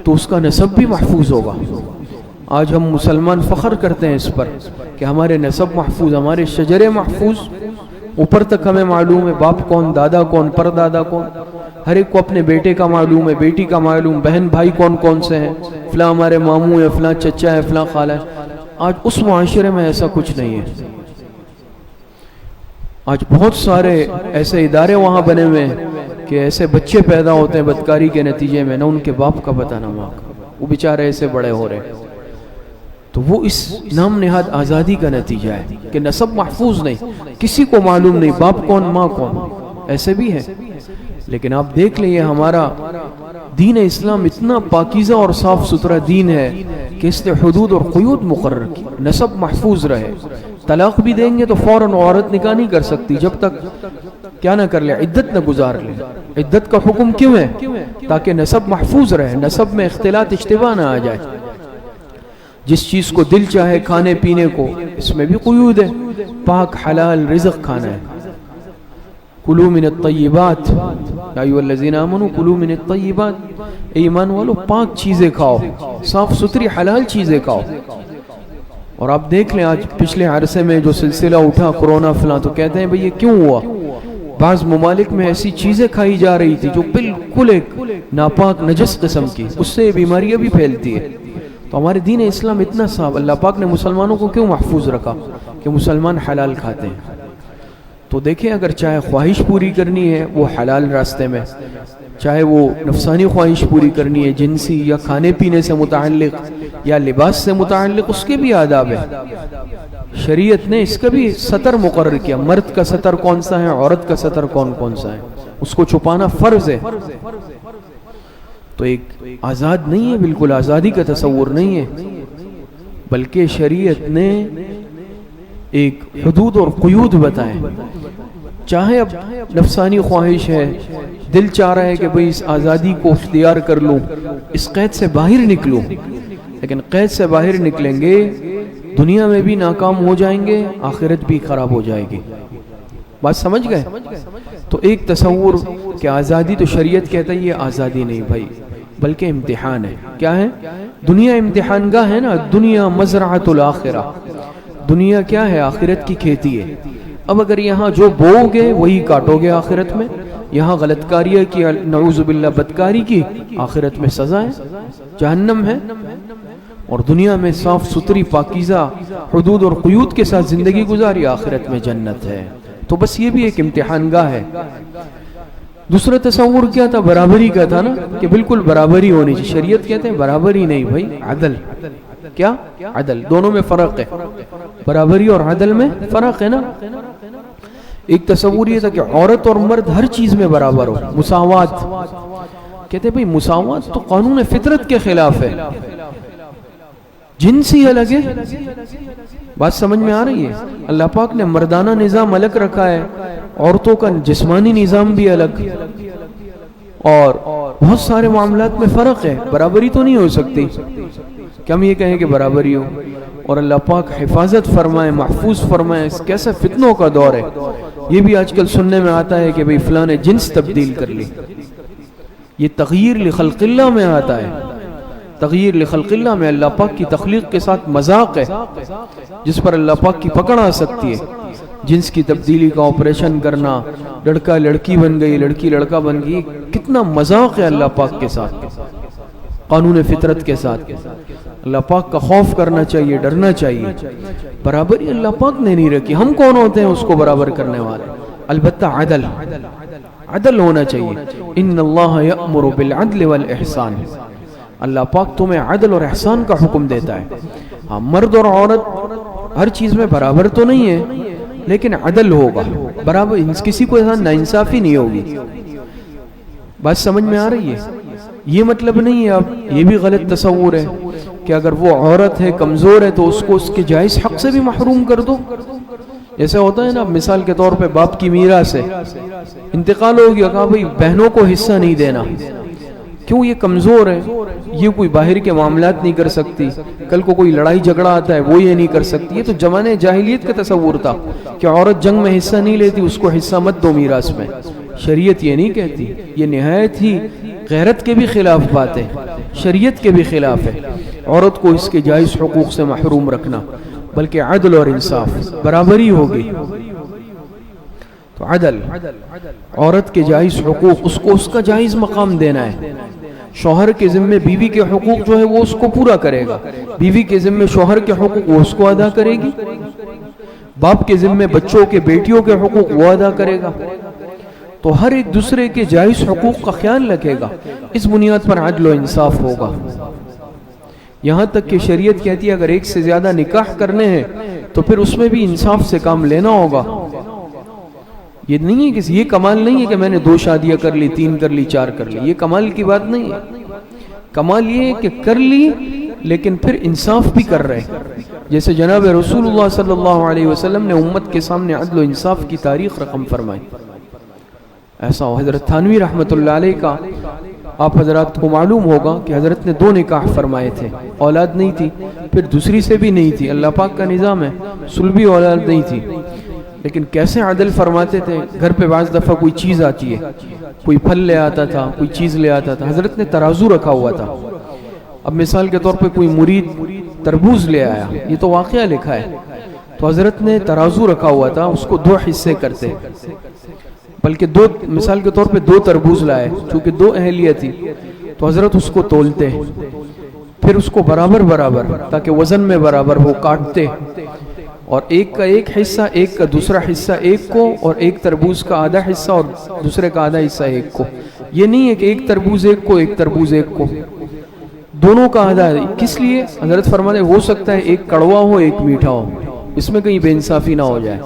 تو اس کا نسب بھی محفوظ ہوگا۔ آج ہم مسلمان فخر کرتے ہیں اس پر کہ ہمارے نسب محفوظ، ہمارے شجرے محفوظ، اوپر تک ہمیں معلوم ہے باپ کون، دادا کون، پردادا کون، ہر ایک کو اپنے بیٹے کا معلوم ہے، بیٹی کا معلوم، بہن بھائی کون کون سے ہیں، فلاں ہمارے ماموں ہے، فلاں چچا ہے، فلاں خالہ ہے۔ آج اس معاشرے میں ایسا کچھ نہیں ہے۔ آج بہت سارے ایسے ادارے وہاں بنے ہوئے ہیں کہ ایسے بچے پیدا ہوتے ہیں بدکاری کے نتیجے میں، نہ ان کے باپ کا پتہ نہ ماں کا، وہ بیچارے ایسے بڑے ہو رہے ہیں۔ تو وہ اس نام نہاد آزادی کا نتیجہ ہے کہ نسب محفوظ نہیں، کسی کو معلوم نہیں باپ کون ماں کون، ایسے بھی ہے۔ لیکن آپ دیکھ لیں یہ ہمارا دین اسلام اتنا پاکیزہ اور صاف ستھرا دین ہے کہ اس نے حدود اور قیود مقرر کی، نسب محفوظ رہے۔ طلاق بھی دیں گے تو فوراً عورت نکاح نہیں کر سکتی جب تک کیا نہ کر لے، عدت نہ گزار لے۔ عدت کا حکم کیوں ہے؟ تاکہ نسب محفوظ رہے، نسب میں اختلاط اشتباہ نہ آ جائے۔ جس چیز کو دل چاہے کھانے پینے کو، اس میں بھی قیود ہے، پاک حلال رزق کھانا ہے۔ کلوا من الطیبات یا ایھا الذین آمنوا کلوا من الطیبات، ایمان والو پاک چیزیں کھاؤ، صاف ستھری حلال چیزیں کھاؤ۔ اور آپ دیکھ لیں آج پچھلے عرصے میں جو سلسلہ اٹھا کرونا فلاں، تو کہتے ہیں بھئی یہ کیوں ہوا؟ بعض ممالک میں ایسی چیزیں کھائی جا رہی تھی جو بالکل ایک ناپاک نجس قسم کی، اس سے بیماریاں بھی پھیلتی ہے۔ تو ہمارے دین اسلام اتنا صاف، اللہ پاک نے مسلمانوں کو کیوں محفوظ رکھا کہ مسلمان حلال کھاتے ہیں۔ تو دیکھیں اگر چاہے خواہش پوری کرنی ہے وہ حلال راستے میں، چاہے وہ نفسانی خواہش پوری کرنی ہے جنسی یا کھانے پینے سے متعلق یا لباس سے متعلق، اس کے بھی آداب ہے۔ شریعت نے اس کا بھی سطر مقرر کیا، مرد کا سطر کون سا ہے، عورت کا سطر کون کون سا ہے، اس کو چھپانا فرض ہے۔ تو ایک آزاد نہیں ہے، بالکل آزادی کا تصور نہیں ہے، بلکہ شریعت نے ایک حدود اور قیود بتائے۔ چاہے اب نفسانی خواہش ہے، دل چاہ رہا ہے کہ بھئی اس آزادی کو اختیار کر لوں، اس قید سے باہر نکلوں، لیکن قید سے باہر نکلیں گے دنیا میں بھی ناکام ہو جائیں گے، آخرت بھی خراب ہو جائے گی۔ بات سمجھ گئے؟ تو ایک تصور کہ آزادی تو شریعت کہتا ہے یہ آزادی نہیں بھائی، بلکہ امتحان ہے۔ کیا ہے؟ دنیا امتحان گاہ ہے نا، دنیا مزرعۃ الآخرہ، دنیا کیا ہے؟ آخرت کی کھیتی ہے۔ اب اگر یہاں جو بو گے وہی کاٹو گے آخرت میں، یہاں غلط کاریاں کی، نعوذ باللہ بدکاری کی، آخرت میں سزا ہے، جہنم ہے۔ اور دنیا میں صاف ستھری پاکیزہ حدود اور قیود کے ساتھ زندگی گزاری، آخرت میں جنت ہے۔ تو بس یہ بھی ایک امتحان گاہ ہے۔ دوسرا تصور کیا تھا؟ برابری کا تھا نا، کہ بالکل برابری ہونی چاہیے۔ شریعت کہتے ہیں برابری نہیں بھائی، عدل۔ کیا؟ عدل۔ دونوں میں فرق ہے، برابری اور عدل میں فرق ہے نا۔ ایک تصور یہ تھا کہ عورت اور مرد ہر چیز میں برابر ہو، مساوات۔ کہتے ہیں بھائی مساوات تو قانون فطرت کے خلاف ہے، جنس ہی الگ ہے۔ بات سمجھ میں آ رہی ہے؟ اللہ پاک نے مردانہ نظام الگ رکھا ہے، عورتوں کا جسمانی نظام بھی الگ، اور بہت سارے معاملات میں فرق ہے۔ برابری تو نہیں ہو سکتی کہ ہم یہ کہیں کہ برابری ہو، اور اللہ پاک حفاظت فرمائے، محفوظ فرمائے۔ کیسا فتنوں کا دور ہے۔ یہ بھی آج کل سننے میں آتا ہے کہ بھئی فلاں نے جنس تبدیل کر لی۔ یہ تغییر لخلق اللہ میں آتا ہے۔ تغییر لخلق اللہ میں اللہ پاک کی تخلیق کے ساتھ مذاق ہے، جس پر اللہ پاک کی پکڑ آ سکتی ہے۔ جنس کی تبدیلی کا آپریشن کرنا، لڑکا لڑکی بن گئی، لڑکی لڑکا بن گئی، کتنا مذاق ہے اللہ پاک کے ساتھ، قانون فطرت کے ساتھ۔ اللہ پاک کا خوف کرنا چاہیے، ڈرنا چاہیے۔ برابری اللہ پاک نے نہیں رکھی، ہم کون ہوتے ہیں اس کو برابر کرنے والے؟ البتہ عدل، عدل ہونا چاہیے۔ ان اللہ یأمر بالعدل والاحسان، اللہ پاک تمہیں عدل اور احسان کا حکم دیتا ہے۔ ہاں، مرد اور عورت ہر چیز میں برابر تو نہیں ہے، لیکن عدل ہوگا، برابر، کسی کو ناانصافی نہیں ہوگی۔ بات سمجھ میں آ رہی ہے؟ یہ مطلب نہیں ہے، اب یہ بھی غلط تصور ہے کہ اگر وہ عورت ہے، کمزور ہے، تو اس کو اس کے جائز حق سے بھی محروم کر دو۔ ایسا ہوتا ہے نا، مثال کے طور پہ باپ کی میراث ہے، انتقال ہو گیا، کہا بھئی بہنوں کو حصہ نہیں دینا۔ کیوں؟ یہ کمزور ہے، یہ کوئی باہر کے معاملات نہیں کر سکتی، کل کو کوئی لڑائی جھگڑا آتا ہے وہ یہ نہیں کر سکتی۔ یہ تو زمانے جاہلیت کا تصور تھا کہ عورت جنگ میں حصہ نہیں لیتی، اس کو حصہ مت دو میراث میں۔ شریعت یہ نہیں کہتی، یہ نہایت ہی غیرت کے بھی خلاف بات ہے، شریعت کے بھی خلاف ہے عورت کو اس کے جائز حقوق سے محروم رکھنا، بلکہ عدل اور انصاف، برابری ہوگی۔ تو عدل، عورت کے جائز حقوق، اس کو اس کا جائز مقام دینا ہے۔ شوہر کے ذمے بیوی کے حقوق جو ہے وہ اس کو پورا کرے گا، بیوی کے ذمے شوہر کے حقوق وہ اس کو ادا کرے گی، باپ کے ذمے بچوں کے، بیٹیوں کے حقوق وہ ادا کرے گا۔ تو ہر ایک دوسرے کے جائز حقوق کا خیال رکھے گا، اس بنیاد پر عدل و انصاف ہوگا۔ یہاں تک کہ شریعت کہتی ہے اگر ایک سے زیادہ نکاح کرنے ہیں تو پھر اس میں بھی انصاف سے کام لینا ہوگا۔ یہ نہیں ہے کہ یہ کمال نہیں ہے کہ میں نے 2 شادیاں کر لی، 3 کر لی، 4 کر لی، یہ کمال کی بات نہیں ہے۔ کمال یہ ہے کہ کر لی لیکن پھر انصاف بھی کر رہے، جیسے جناب رسول اللہ صلی اللہ علیہ وسلم نے امت کے سامنے عدل و انصاف کی تاریخ رقم فرمائی۔ ایسا ہو، حضرت تھانوی رحمۃ اللہ علیہ کا آپ حضرات کو معلوم ہوگا کہ حضرت نے 2 نکاح فرمائے تھے، اولاد نہیں تھی، پھر دوسری سے بھی نہیں تھی، اللہ پاک کا نظام ہے، سلبی اولاد نہیں تھی، لیکن کیسے عدل فرماتے تھے۔ گھر پہ بعض دفعہ کوئی چیز آتی ہے، کوئی پھل لے آتا تھا، کوئی چیز لے آتا تھا، حضرت نے ترازو رکھا ہوا تھا۔ اب مثال کے طور پہ کوئی مرید تربوز لے آیا، یہ تو واقعہ لکھا ہے، تو حضرت نے ترازو رکھا ہوا تھا، اس کو 2 حصے کرتے، بلکہ 2 مثال کے طور پہ 2 تربوز لائے، چونکہ 2 اہلیہ تھی، تو حضرت اس کو تولتے، پھر اس کو برابر برابر تاکہ وزن میں برابر ہو کاٹتے، اور ایک کا ایک حصہ، ایک کا دوسرا حصہ ایک کو، اور ایک تربوز کا آدھا حصہ اور دوسرے کا آدھا حصہ ایک کو۔ یہ نہیں ہے کہ ایک تربوز ایک کو، ایک تربوز ایک کو، دونوں کا آدھا ہے۔ کس لیے؟ حضرت فرماتے ہو سکتا ہے ایک کڑوا ہو ایک میٹھا ہو، اس میں کہیں بے انصافی نہ ہو جائے۔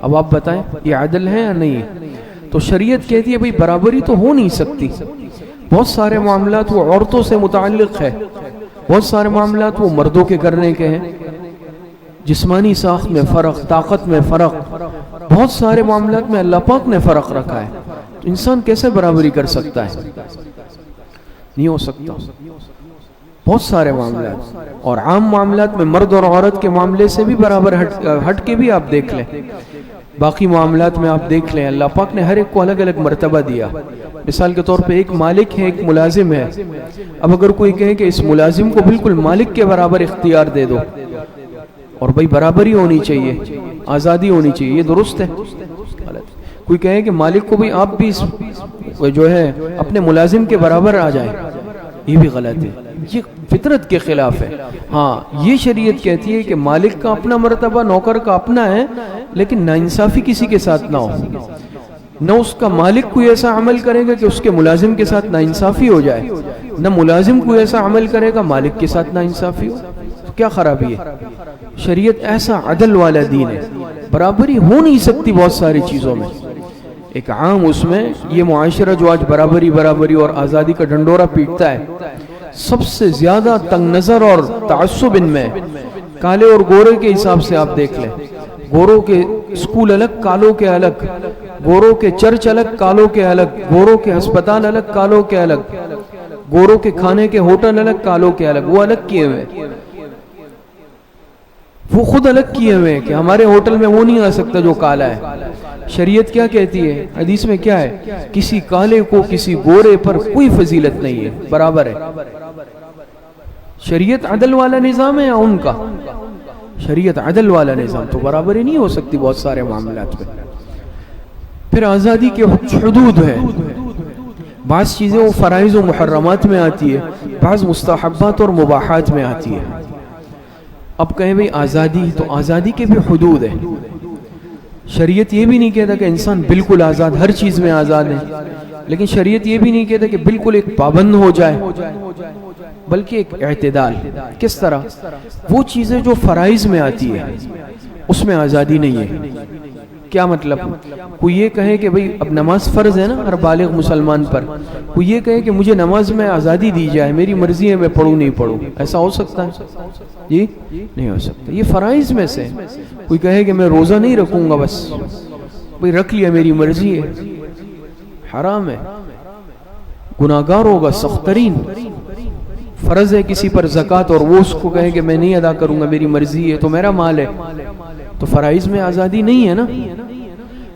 اب آپ بتائیں یہ عدل ہے یا نہیں ہے؟ تو شریعت کہتی ہے بھئی برابری تو ہو نہیں سکتی۔ بہت سارے معاملات وہ عورتوں سے متعلق ہے، بہت سارے معاملات وہ مردوں کے کرنے کے ہیں، جسمانی ساخت میں فرق، طاقت میں فرق، بہت سارے معاملات میں اللہ پاک نے فرق رکھا ہے، تو انسان کیسے برابری کر سکتا ہے؟ نہیں ہو سکتا۔ بہت سارے معاملات، اور عام معاملات میں مرد اور عورت کے معاملے سے بھی برابر ہٹ کے بھی آپ دیکھ لیں، باقی معاملات میں آپ دیکھ لیں، اللہ پاک نے ہر ایک کو الگ الگ مرتبہ دیا۔ مثال کے طور پہ ایک مالک ہے، ایک ملازم ہے، اب اگر کوئی کہے کہ اس ملازم کو بالکل مالک کے برابر اختیار دے دو، اور بھئی برابری ہونی چاہیے، آزادی ہونی چاہیے، یہ درست ہے؟ کوئی کہے کہ مالک کو بھی آپ بھی جو ہے اپنے ملازم کے برابر آ جائیں، یہ بھی غلط ہے۔ یہ فطرت کے خلاف ہے. ہاں یہ شریعت کہتی ہے کہ مالک کا اپنا مرتبہ، نوکر کا اپنا ہے، لیکن ناانصافی کسی کے ساتھ نہ ہو. نہ اس کا مالک کوئی ایسا عمل کرے گا کہ اس کے ملازم کے ساتھ ناانصافی ہو جائے، نہ ملازم کوئی ایسا عمل کرے گا مالک کے ساتھ ناانصافی ہو. تو کیا خرابی ہے؟ شریعت ایسا عدل والا دین ہے. برابری ہو نہیں سکتی بہت ساری چیزوں میں. ایک عام اس میں یہ معاشرہ جو آج برابری برابری اور آزادی کا ڈنڈورا پیٹتا ہے، سب سے زیادہ تنگ نظر اور تعصب ان میں کالے اور گورے کے حساب سے آپ دیکھ لیں. گوروں کے اسکول الگ، کالوں کے الگ. گوروں کے چرچ الگ، کالوں کے الگ. گوروں کے ہسپتال الگ، کالوں کے الگ. گوروں کے کھانے کے ہوٹل الگ، کالوں کے الگ. وہ الگ کیے ہوئے، وہ خود الگ کیے ہوئے کہ ہمارے ہوٹل میں وہ نہیں آ سکتا جو کالا ہے. شریعت کیا کہتی ہے؟ حدیث میں کیا ہے؟ کسی کالے کو کسی گورے پر کوئی فضیلت نہیں ہے، برابر ہے. شریعت عدل والا نظام ہے یا ان کا؟ شریعت عدل والا نظام، تو برابری نہیں ہو سکتی بہت سارے معاملات میں. پھر آزادی کے حدود ہے. بعض چیزیں وہ فرائض و محرمات میں آتی ہے، بعض مستحبات اور مباحات میں آتی ہے. اب کہیں بھئی آزادی، تو آزادی کے بھی حدود ہیں. شریعت یہ بھی نہیں کہتا کہ انسان بالکل آزاد، ہر چیز میں آزاد ہے، لیکن شریعت یہ بھی نہیں کہتا کہ بالکل ایک پابند ہو جائے، بلکہ ایک اعتدال. کس طرح؟ وہ چیزیں جو فرائض میں آتی ہے اس میں آزادی نہیں ہے. کیا مطلب؟ کوئی یہ کہے کہ بھئی اب نماز فرض ہے نا ہر بالغ مسلمان پر، کوئی یہ کہے کہ مجھے نماز میں آزادی دی جائے، میری مرضی ہے میں پڑھوں نہیں پڑھوں. ایسا ہو سکتا ہے؟ جی نہیں ہو سکتا. یہ فرائض میں سے. کوئی کہے کہ میں روزہ نہیں رکھوں گا، بس بھئی رکھ لیا میری مرضی ہے، حرام ہے، گناہگار ہوگا سخت ترین. فرض ہے کسی پر زکوٰۃ اور وہ اس کو کہے کہ میں نہیں ادا کروں گا، میری مرضی ہے، تو میرا مال ہے. تو فرائض میں آزادی نہیں ہے نا.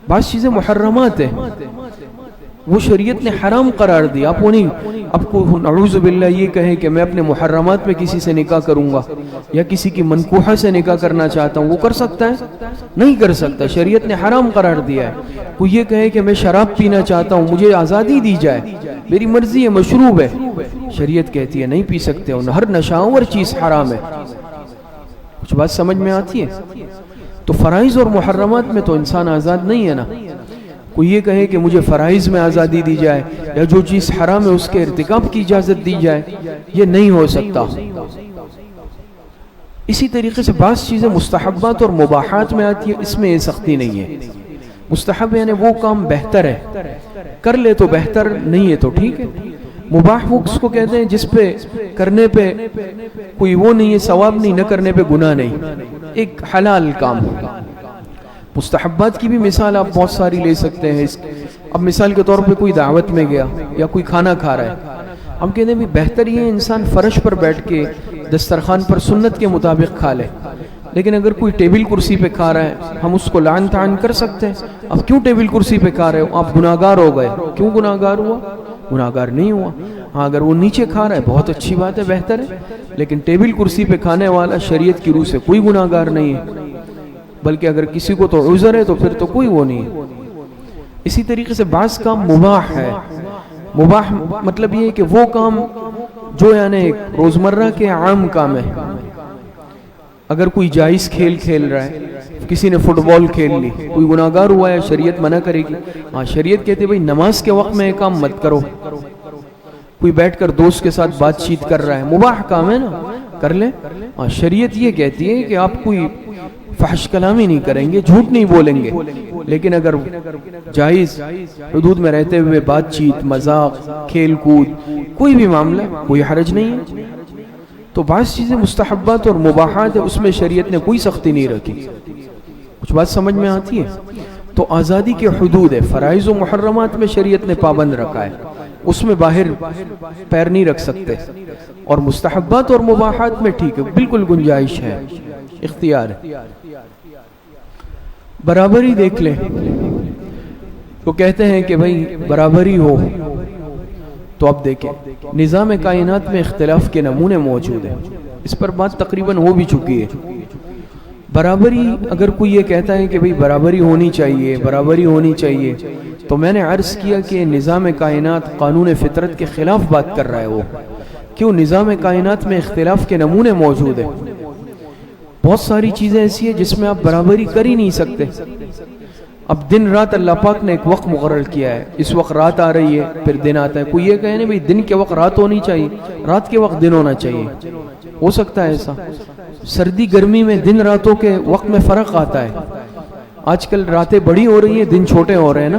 بعض چیزیں محرمات ہیں، وہ شریعت نے حرام قرار دی. آپ وہ نہیں، اب کو نعوذ باللہ یہ کہے کہ میں اپنے محرمات میں کسی سے نکاح کروں گا یا کسی کی منکوحہ سے نکاح کرنا چاہتا ہوں، وہ کر سکتا ہے؟ نہیں کر سکتا. شریعت نے حرام قرار دیا ہے. کوئی یہ کہے کہ میں شراب پینا چاہتا ہوں، مجھے آزادی دی جائے، میری مرضی ہے، مشروب ہے، شریعت کہتی ہے نہیں پی سکتے ہو. ہر نشاور چیز حرام ہے. کچھ بات سمجھ میں آتی ہے؟ تو فرائض اور محرمات میں تو انسان آزاد نہیں ہے نا. کوئی یہ کہے کہ مجھے فرائض میں آزادی دی جائے یا جو چیز حرام ہے اس کے ارتکاب کی اجازت دی جائے، یہ نہیں ہو سکتا. اسی طریقے سے بعض چیزیں مستحبات اور مباحات میں آتی ہے، اس میں یہ سختی نہیں ہے. مستحب یعنی وہ کام بہتر ہے، کر لے تو بہتر، نہیں ہے تو ٹھیک ہے. مباح وہ اس کو کہتے ہیں جس پہ کرنے پہ کوئی وہ نہیں ہے، ثواب نہیں، نہ کرنے پہ گناہ نہیں، ایک حلال کام. مستحبات کی بھی مثال آپ بہت ساری لے سکتے ہیں. اب مثال کے طور پہ کوئی دعوت میں گیا یا کوئی کھانا کھا رہا ہے، ہم کہتے ہیں بہتر یہ انسان فرش پر بیٹھ کے دسترخوان پر سنت کے مطابق کھا لے. لیکن اگر کوئی ٹیبل کرسی پہ کھا رہا ہے ہم اس کو لعن تعن کر سکتے ہیں. اب کیوں ٹیبل کرسی پہ کھا رہے ہو؟ آپ گناہگار ہو گئے. کیوں گناہگار ہوا؟ گناہگار نہیں ہوا. ہاں اگر وہ نیچے کھا رہا ہے بہت اچھی بات ہے، بہتر ہے، لیکن ٹیبل کرسی پہ کھانے والا شریعت کی روح سے کوئی گناہگار نہیں ہے. بلکہ اگر کسی کو تو عذر ہے تو پھر تو کوئی وہ نہیں ہے. اسی طریقے سے بعض کام مباح ہے. مباح مطلب یہ ہے کہ وہ کام جو یعنی روزمرہ کے عام کام ہے. اگر کوئی جائز کھیل کھیل رہا ہے، کسی نے فٹ بال کھیل لی، کوئی گناہگار ہوا ہے، شریعت منع کرے گی. ہاں شریعت کہتے بھئی نماز کے وقت میں یہ کام مت کرو. کوئی بیٹھ کر دوست کے ساتھ بات چیت کر رہا ہے، مباح کام ہے نا، کر لیں. ہاں شریعت یہ کہتی ہے کہ آپ کوئی فحش کلامی نہیں کریں گے، جھوٹ نہیں بولیں گے، لیکن اگر جائز حدود میں رہتے ہوئے بات چیت، مذاق، کھیل کود، کوئی بھی معاملہ، کوئی حرج نہیں ہے. تو بعض چیزیں مستحبات اور مباحات ہے، اس میں شریعت نے کوئی سختی نہیں رکھی. کچھ بات سمجھ میں آتی ہے؟ تو آزادی کے حدود ہے. فرائض و محرمات میں شریعت نے پابند رکھا ہے، اس میں باہر پیر نہیں رکھ سکتے. اور مستحبات اور مباحات میں ٹھیک ہے، بالکل گنجائش ہے، اختیار ہے. برابری دیکھ لیں تو کہتے ہیں کہ بھئی برابری ہو، تو اب دیکھیں نظام کائنات میں اختلاف کے نمونے موجود ہیں. اس پر بات تقریباً ہو بھی چکی ہے. برابری اگر کوئی یہ کہتا ہے کہ بھئی برابری ہونی چاہیے، برابری ہونی چاہیے، تو میں نے عرض کیا کہ نظام کائنات قانون فطرت کے خلاف بات کر رہا ہے. وہ کیوں نظام کائنات میں اختلاف کے نمونے موجود ہیں. بہت ساری چیزیں ایسی ہیں جس میں آپ برابری کر ہی نہیں سکتے. اب دن رات اللہ پاک نے ایک وقت مقرر کیا ہے. اس وقت رات آ رہی ہے پھر دن آتا ہے. کوئی یہ کہے نہیں بھئی دن کے وقت رات ہونی چاہیے, رات کے وقت دن ہونا چاہیے. ہو سکتا ہے ایسا؟ سردی گرمی میں دن راتوں کے وقت میں فرق آتا ہے. آج کل راتیں بڑی ہو رہی ہیں, دن چھوٹے ہو رہے ہیں نا,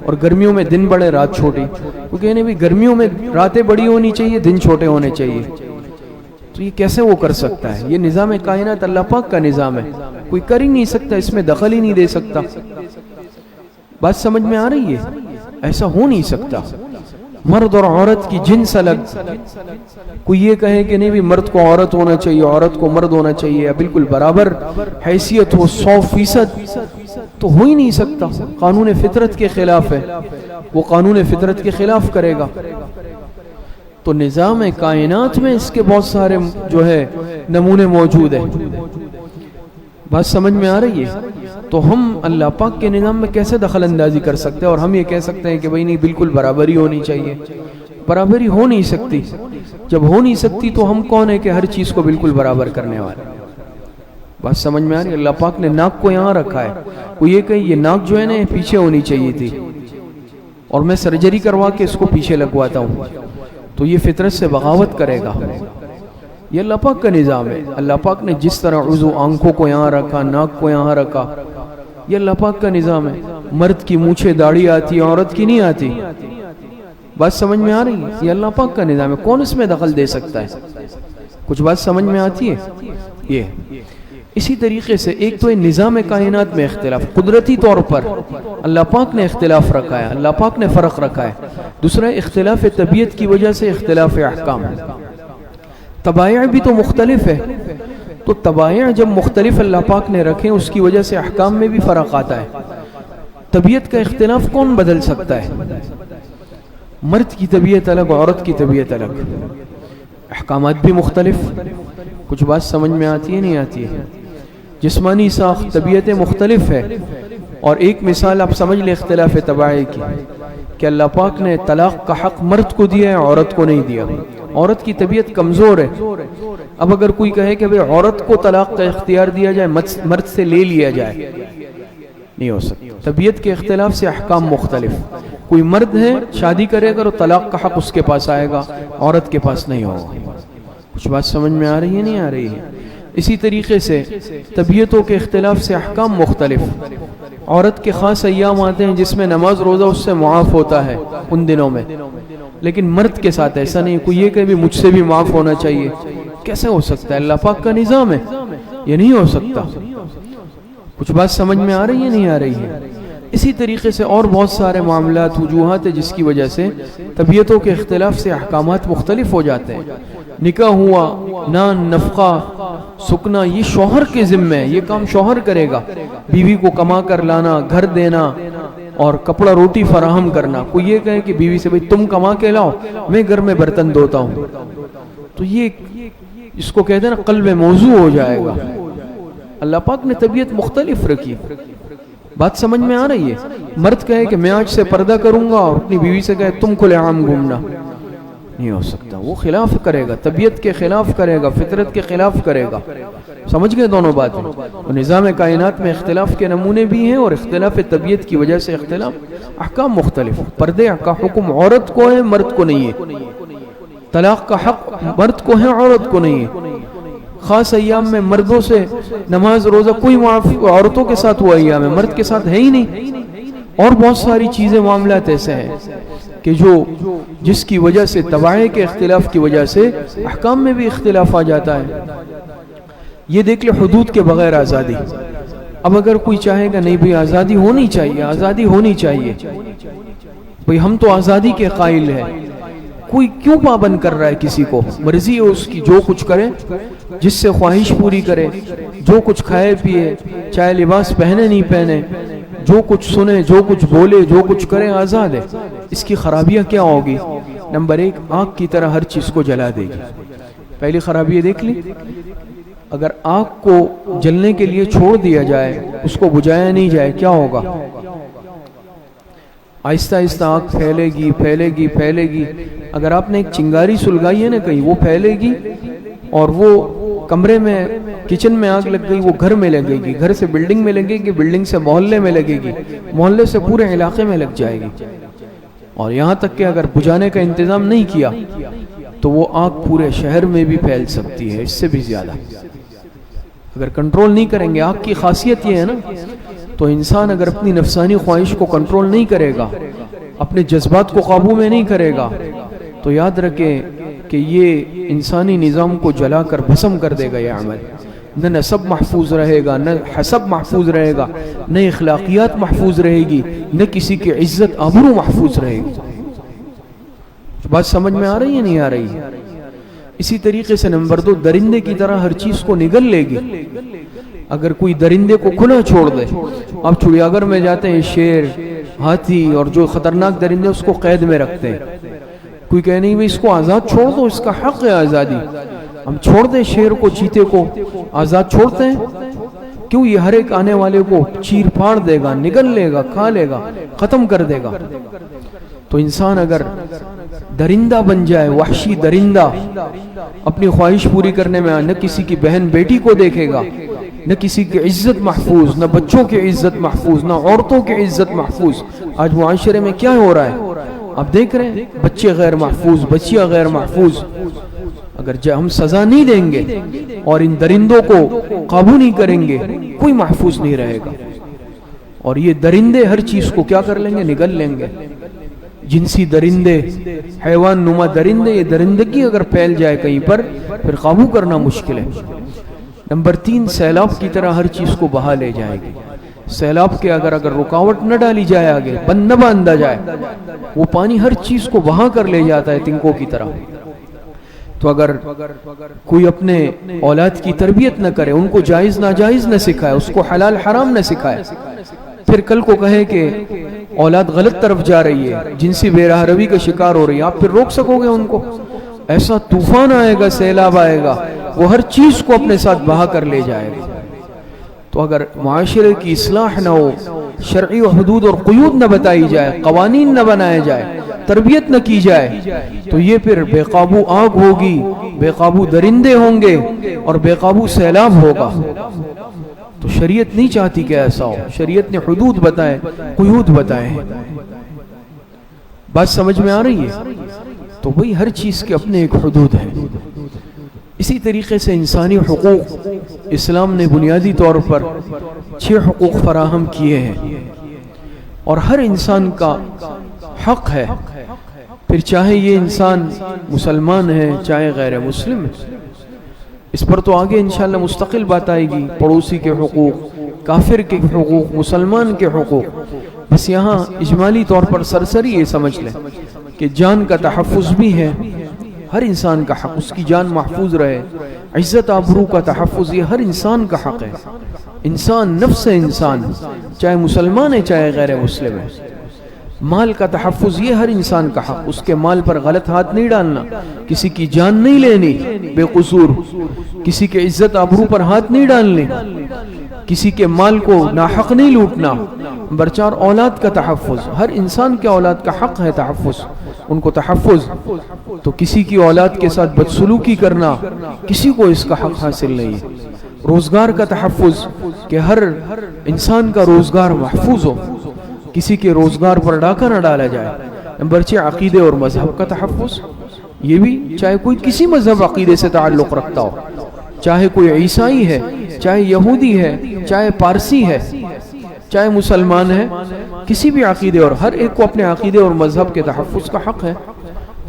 اور گرمیوں میں دن بڑے رات چھوٹی. وہ کہنے بھئی گرمیوں میں راتیں بڑی ہونی چاہیے, دن چھوٹے ہونے چاہیے. تو یہ کیسے وہ کر سکتا ہے؟ یہ نظام کائنات اللہ پاک کا نظام ہے, کوئی کر ہی نہیں سکتا, اس میں دخل ہی نہیں دے سکتا. بات سمجھ میں آ رہی ہے؟ ایسا ہو نہیں سکتا. مرد اور عورت کی جنس الگ. کوئی یہ کہے کہ نہیں بھی مرد کو عورت ہونا چاہیے, عورت کو مرد ہونا چاہیے, بالکل برابر حیثیت ہو 100%, تو ہو ہی نہیں سکتا. قانون فطرت کے خلاف ہے, وہ قانون فطرت کے خلاف کرے گا. تو نظام کائنات میں اس کے بہت سارے جو ہے نمونے موجود ہیں. بات سمجھ میں آ رہی ہے؟ تو ہم اللہ پاک کے نظام میں کیسے دخل اندازی کر سکتے ہیں اور ہم یہ کہہ سکتے ہیں کہ بھئی نہیں بالکل برابری ہونی چاہیے؟ برابری ہو نہیں سکتی. جب ہو نہیں سکتی تو ہم کون ہیں کہ ہر چیز کو بالکل برابر کرنے والے؟ بات سمجھ میں آ رہی ہے؟ اللہ پاک نے ناک کو یہاں رکھا ہے. وہ یہ کہ یہ ناک جو ہے نا پیچھے ہونی چاہیے تھی, اور میں سرجری کروا کے اس کو پیچھے لگواتا ہوں, تو یہ فطرت سے بغاوت کرے گا. یہ اللہ پاک کا نظام ہے. اللہ پاک نے جس طرح عضو آنکھوں کو یہاں رکھا, ناک کو یہاں رکھا, یہ اللہ پاک کا نظام ہے. مرد کی مونچھیں داڑھی آتی, عورت کی نہیں آتی. بات سمجھ میں آ رہی ہے؟ یہ اللہ پاک کا نظام ہے, کون اس میں دخل دے سکتا ہے؟ کچھ بات سمجھ میں آتی ہے؟ یہ اسی طریقے سے ایک تو نظام کائنات میں اختلاف, قدرتی طور پر اللہ پاک نے اختلاف رکھا ہے, اللہ پاک نے فرق رکھا ہے. دوسرا اختلاف طبیعت کی وجہ سے اختلاف احکام. طبائع بھی تو مختلف ہے, تو طبائع جب مختلف اللہ پاک نے رکھے اس کی وجہ سے احکام میں بھی فرق آتا ہے. طبیعت کا اختلاف کون بدل سکتا ہے؟ مرد کی طبیعت الگ, عورت کی طبیعت الگ, احکامات بھی مختلف. کچھ بات سمجھ میں آتی ہے نہیں آتی ہے؟ جسمانی ساخت, طبیعتیں مختلف ہے. اور ایک مثال آپ سمجھ لیں اختلاف طبائع کی, کہ اللہ پاک نے طلاق کا حق مرد کو دیا ہے, عورت کو نہیں دیا. عورت کی طبیعت کمزور ہے. اب اگر کوئی کہے کہ عورت کو طلاق کا اختیار دیا جائے, مرد سے لے لیا جائے, نہیں ہو سکتا. طبیعت کے اختلاف سے احکام مختلف. کوئی مرد ہے شادی کرے گا تو طلاق کا حق اس کے پاس آئے گا, عورت کے پاس نہیں ہوگا. کچھ بات سمجھ میں آ رہی ہے نہیں آ رہی ہے؟ اسی طریقے سے طبیعتوں کے اختلاف سے احکام مختلف. عورت کے خاص ایام آتے ہیں جس میں نماز روزہ اس سے معاف ہوتا ہے ان دنوں میں, لیکن مرد کے ساتھ ایسا نہیں. کوئی یہ کہ بھی مجھ سے بھی معاف ہونا چاہیے, کیسے ہو سکتا ہے؟ اللہ پاک کا نظام ہے, یہ نہیں ہو سکتا. کچھ بات سمجھ میں آ رہی ہے نہیں آ رہی ہے؟ اسی طریقے سے اور بہت سارے معاملات, وجوہات ہیں جس کی وجہ سے طبیعتوں کے اختلاف سے احکامات مختلف ہو جاتے ہیں. نکاح ہوا, نان, نفقہ, سکنا, یہ شوہر کے ذمہ ہے, یہ کام شوہر کرے گا. بیوی کو کما کر لانا, گھر دینا اور کپڑا روٹی فراہم کرنا. کوئی یہ کہے کہ بیوی سے بھئی تم کما کے لاؤ, میں گھر میں برتن دھوتا ہوں, تو یہ اس کو کہتے ہیں نا قلب موضوع ہو جائے گا. اللہ پاک نے طبیعت مختلف رکھی. بات سمجھ میں آ رہی ہے؟ مرد کہے کہ میں آج سے پردہ کروں گا, اور اپنی بیوی سے کہے تم کھلے عام گھومنا, نہیں ہو سکتا. وہ خلاف کرے گا, طبیعت کے خلاف کرے گا, فطرت کے خلاف کرے گا. سمجھ گئے دونوں باتیں؟ تو نظام کائنات میں اختلاف کے نمونے بھی ہیں, اور اختلاف طبیعت کی وجہ سے اختلاف, احکام مختلف. پردے کا حکم عورت کو ہے, مرد کو نہیں ہے. طلاق کا حق مرد کو ہے, عورت کو نہیں ہے. خاص ایام میں مردوں سے نماز روزہ کوئی معافی عورتوں کے ساتھ ہوا ایام ہے, مرد کے ساتھ ہے ہی نہیں. اور بہت ساری چیزیں, معاملات ایسے ہیں کہ جس کی وجہ سے طبائع کے اختلاف کی وجہ سے احکام میں بھی اختلاف آ جاتا ہے. یہ دیکھ لے حدود کے بغیر آزادی. اب اگر کوئی چاہے گا نہیں بھئی آزادی ہونی چاہیے, آزادی ہونی چاہیے, بھئی ہم تو آزادی کے قائل ہیں, کوئی کیوں پابند کر رہا ہے کسی کو؟ مرضی ہے اس کی, جو کچھ کرے, جس سے خواہش پوری کرے, جو کچھ کھائے پیے, چاہے لباس پہنے نہیں پہنے, جو کچھ سنے, جو کچھ بولے, جو کچھ کرے, آزاد ہے. اس کی خرابیاں کیا ہوگی؟ نمبر 1, آگ کی طرح ہر چیز کو جلا دے گی. پہلی خرابی دیکھ لی, اگر آگ کو جلنے کے لیے چھوڑ دیا جائے, اس کو بجھایا نہیں جائے, کیا ہوگا؟ آہستہ آہستہ آگ پھیلے گی, پھیلے گی, پھیلے گی, اگر آپ نے ایک چنگاری سلگائی ہے نا کہیں، وہ پھیلے گی اور وہ کمرے میں کچن میں آگ لگ گئی، وہ گھر میں لگے گی، گھر سے بلڈنگ میں لگے گی، بلڈنگ سے محلے میں لگے گی، محلے سے پورے علاقے میں لگ جائے گی، اور یہاں تک کہ اگر بجھانے کا انتظام نہیں کیا تو وہ آگ پورے شہر میں بھی پھیل سکتی ہے، اس سے بھی زیادہ اگر کنٹرول نہیں کریں گے۔ آگ کی خاصیت یہ ہے نا، تو انسان اگر اپنی نفسانی خواہش کو کنٹرول نہیں کرے گا، اپنے جذبات کو قابو میں نہیں کرے گا، تو یاد رکھے کہ یہ انسانی نظام کو جلا کر بھسم کر دے گا۔ یہ عمل نہ نسب محفوظ رہے گا، نہ حسب محفوظ رہے گا، نہ اخلاقیات محفوظ رہے گی، نہ کسی کی عزت آبرو محفوظ رہے گی۔ بات سمجھ میں آ رہی ہے نہیں آ رہی؟ اسی طریقے سے نمبر 2، درندے کی طرح ہر چیز کو نگل لے گی۔ اگر کوئی درندے کو کھلا چھوڑ دے، آپ چڑیا گھر میں جاتے ہیں، شیر، ہاتھی اور جو خطرناک درندے اس کو قید میں رکھتے ہیں، کوئی کہے نہیں بھئی اس کو آزاد چھوڑ دو، اس کا حق ہے آزادی، ہم چھوڑ دیں شیر کو، چیتے کو آزاد چھوڑتے ہیں کیوں؟ یہ ہر ایک آنے والے کو چیر پھاڑ دے گا، نگل لے گا، کھا لے گا، ختم کر دے گا۔ تو انسان اگر درندہ بن جائے، وحشی درندہ، اپنی خواہش پوری کرنے میں نہ کسی کی بہن بیٹی کو دیکھے گا، نہ کسی کی عزت محفوظ، نہ بچوں کی عزت محفوظ، نہ عورتوں کی عزت محفوظ۔ آج معاشرے میں کیا ہو رہا ہے آپ دیکھ رہے ہیں، بچے غیر محفوظ، بچیاں غیر محفوظ۔ اگر ہم سزا نہیں دیں گے اور ان درندوں کو قابو نہیں کریں گے، کوئی محفوظ نہیں رہے گا، اور یہ درندے ہر چیز کو کیا کر لیں گے؟ نگل لیں گے۔ جنسی درندے، حیوان نما درندے، یہ درندگی اگر پھیل جائے کہیں پر، پھر قابو کرنا مشکل ہے۔ نمبر 3، سیلاب کی طرح ہر چیز کو بہا لے جائے گی۔ سیلاب کے اگر رکاوٹ نہ ڈالی جائے، آگے بند نہ باندھا جائے، وہ پانی ہر چیز کو بہا کر لے جاتا ہے تنکوں کی طرح۔ تو اگر کوئی اپنے اولاد کی تربیت نہ کرے، ان کو جائز ناجائز نہ سکھائے، اس کو حلال حرام نہ سکھائے، پھر کل کو کہے کہ اولاد غلط طرف جا رہی ہے، جنسی بے راہ روی کا شکار ہو رہی ہے، آپ پھر روک سکو گے ان کو؟ ایسا طوفان آئے گا، سیلاب آئے گا، وہ ہر چیز کو اپنے ساتھ بہا کر لے جائے گا۔ تو اگر معاشرے کی اصلاح نہ ہو، شرعی و حدود اور قیود نہ بتائی جائے، قوانین نہ بنائے جائے، تربیت نہ کی جائے، تو یہ پھر بے قابو آگ ہوگی، بے قابو درندے ہوں گے، اور بے قابو سیلاب ہوگا۔ تو شریعت نہیں چاہتی کہ ایسا ہو، شریعت نے حدود بتائے، قیود بتائے ہیں۔ بات سمجھ میں آ رہی ہے؟ تو بھئی ہر چیز کے اپنے ایک حدود ہیں۔ اسی طریقے سے انسانی حقوق، اسلام نے بنیادی طور پر 6 حقوق فراہم کیے ہیں، اور ہر انسان کا حق ہے، پھر چاہے یہ انسان مسلمان ہے چاہے غیر مسلم ہے۔ اس پر تو آگے انشاءاللہ مستقل بات آئے گی، پڑوسی کے حقوق، کافر کے حقوق، مسلمان کے حقوق۔ بس یہاں اجمالی طور پر سرسری یہ سمجھ لیں کہ جان کا تحفظ بھی ہے، ہر انسان کا حق، اس کی جان محفوظ رہے، عزت آبرو کا تحفظ، یہ ہر انسان کا حق ہے۔ انسان نفس انسان، چاہے مسلمان ہے چاہے غیر مسلم ہے۔ مال کا تحفظ، یہ ہر انسان کا حق، اس کے مال پر غلط ہاتھ نہیں ڈالنا، کسی کی جان نہیں لینی بے قصور، کسی کے عزت آبرو پر ہاتھ نہیں ڈالنے، کسی کے مال کو ناحق نہیں لوٹنا۔ نمبر 4، اولاد کا تحفظ، ہر انسان کے اولاد کا حق ہے تحفظ، ان کو تحفظ۔ تو کسی کی اولاد کے ساتھ بدسلوکی کرنا، کسی کو اس کا حق حاصل نہیں ہے۔ روزگار کا تحفظ، کہ ہر انسان کا روزگار محفوظ ہو، کسی کے روزگار پر ڈاکہ نہ ڈالا جائے۔ نمبر 6، عقیدے اور مذہب کا تحفظ، یہ بھی چاہے کوئی کسی مذہب عقیدے سے تعلق رکھتا ہو، چاہے کوئی عیسائی ہے، چاہے یہودی ہے، چاہے پارسی ہے، چاہے مسلمان ہے، کسی بھی عقیدے، اور ہر ایک کو اپنے عقیدے اور مذہب کے تحفظ کا حق ہے۔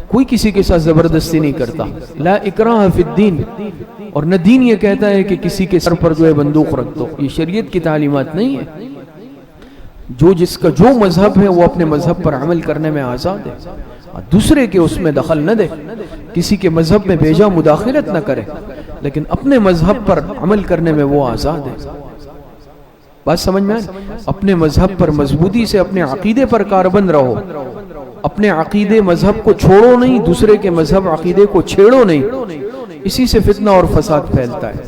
کوئی کسی کے ساتھ زبردستی نہیں کرتا، لا اکراہ فی الدین، اور نہ دین یہ کہتا ہے کہ کسی کے سر پر جو ہے بندوق رکھ دو، یہ شریعت کی تعلیمات نہیں ہے۔ جو جس کا جو مذہب ہے وہ اپنے مذہب پر عمل کرنے میں آزاد ہے، دوسرے کے اس میں دخل نہ دے، کسی کے مذہب میں بیجا مداخلت نہ کرے، لیکن اپنے مذہب پر عمل کرنے میں وہ آزاد ہے۔ بات سمجھ میں آئی؟ اپنے مذہب پر مضبوطی سے، اپنے عقیدے پر کاربند رہو، اپنے عقیدے مذہب کو چھوڑو نہیں، دوسرے کے مذہب عقیدے کو چھیڑو نہیں، اسی سے فتنہ اور فساد پھیلتا ہے۔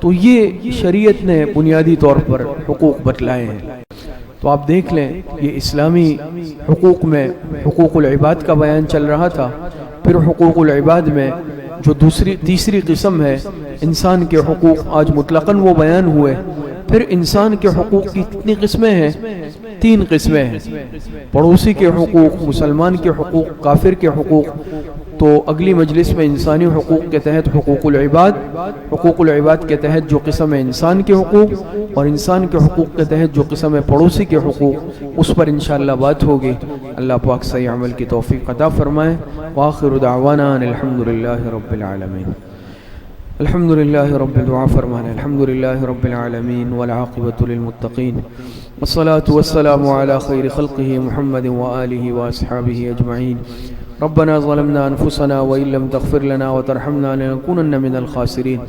تو یہ شریعت نے بنیادی طور پر حقوق بتلائے ہیں۔ تو آپ دیکھ لیں، یہ اسلامی حقوق میں حقوق العباد کا بیان چل رہا تھا، پھر حقوق العباد میں جو تیسری قسم ہے انسان کے حقوق، آج مطلقاً وہ بیان ہوئے. پھر انسان کے حقوق کی کتنی قسمیں ہیں؟ 3 قسمیں ہیں. پڑوسی کے حقوق، مسلمان کے حقوق، کافر کے حقوق. تو اگلی مجلس میں انسانی حقوق کے تحت حقوق العباد کے تحت جو قسم ہے انسان کے حقوق، اور انسان کے حقوق کے تحت جو قسم ہے پڑوسی کے حقوق، اس پر انشاءاللہ بات ہوگی. اللہ پاک صحیح عمل کی توفیق عطا فرمائے. وآخر دعوانا ان الحمدللہ رب العالمین. الحمدللہ رب دعا فرمانے. الحمدللہ رب العالمین والعاقبۃ للمتقین والصلاة والسلام علی خیر خلقہ محمد وآلہ واصحابہ اجمعین. ربنا ظلمنا انفسنا وان لم تغفر لنا وترحمنا لنكونن من الخاسرین.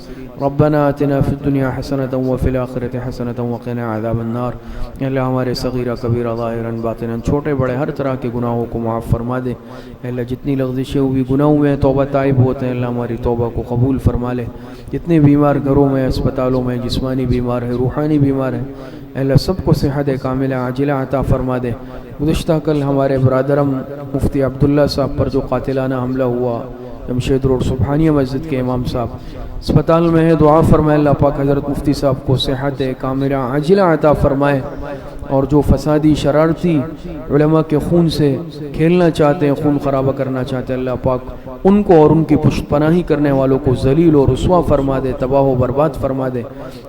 ربنا آتنا فی الدنیا حسنۃ وفی الآخرۃ حسنۃ وقنا عذاب النار. اللہ ہمارے صغیرہ کبیرہ ظاہراً باطناً چھوٹے بڑے ہر طرح کے گناہوں کو معاف فرما دے. اللہ جتنی لغزشیں ہوئی گناہ ہوئے ہیں توبہ تائب ہوتے ہیں، اللہ ہماری توبہ کو قبول فرما لے. جتنے بیمار گھروں میں، اسپتالوں میں، جسمانی بیمار ہے، روحانی بیمار ہے، اللہ سب کو صحت کاملہ عاجلہ عطا فرما دے. گزشتہ کل ہمارے برادرم مفتی عبداللہ صاحب پر جو قاتلانہ حملہ ہوا، جمشید روڈ سبحانیہ مسجد کے امام صاحب اسپتال میں ہے، دعا فرمائے اللہ پاک حضرت مفتی صاحب کو صحت کاملہ عاجلہ عطا فرمائے. اور جو فسادی شرارتی علماء کے خون سے کھیلنا چاہتے ہیں، خون خرابہ کرنا چاہتے ہیں، اللہ پاک ان کو اور ان کی پشت پناہی کرنے والوں کو ذلیل و رسوا فرما دے، تباہ و برباد فرما دے.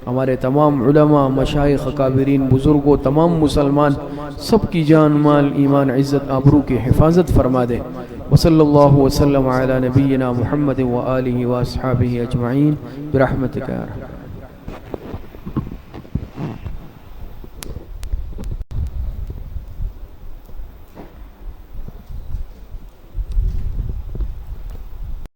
ہمارے تمام علماء، مشائخ، اکابرین، بزرگوں، تمام مسلمان سب کی جان، مال، ایمان، عزت، آبرو کی حفاظت فرما دے. وصلی اللہ وسلم علی نبینا محمد وآلہ واصحابہ اجمعین برحمتک یا ارحم.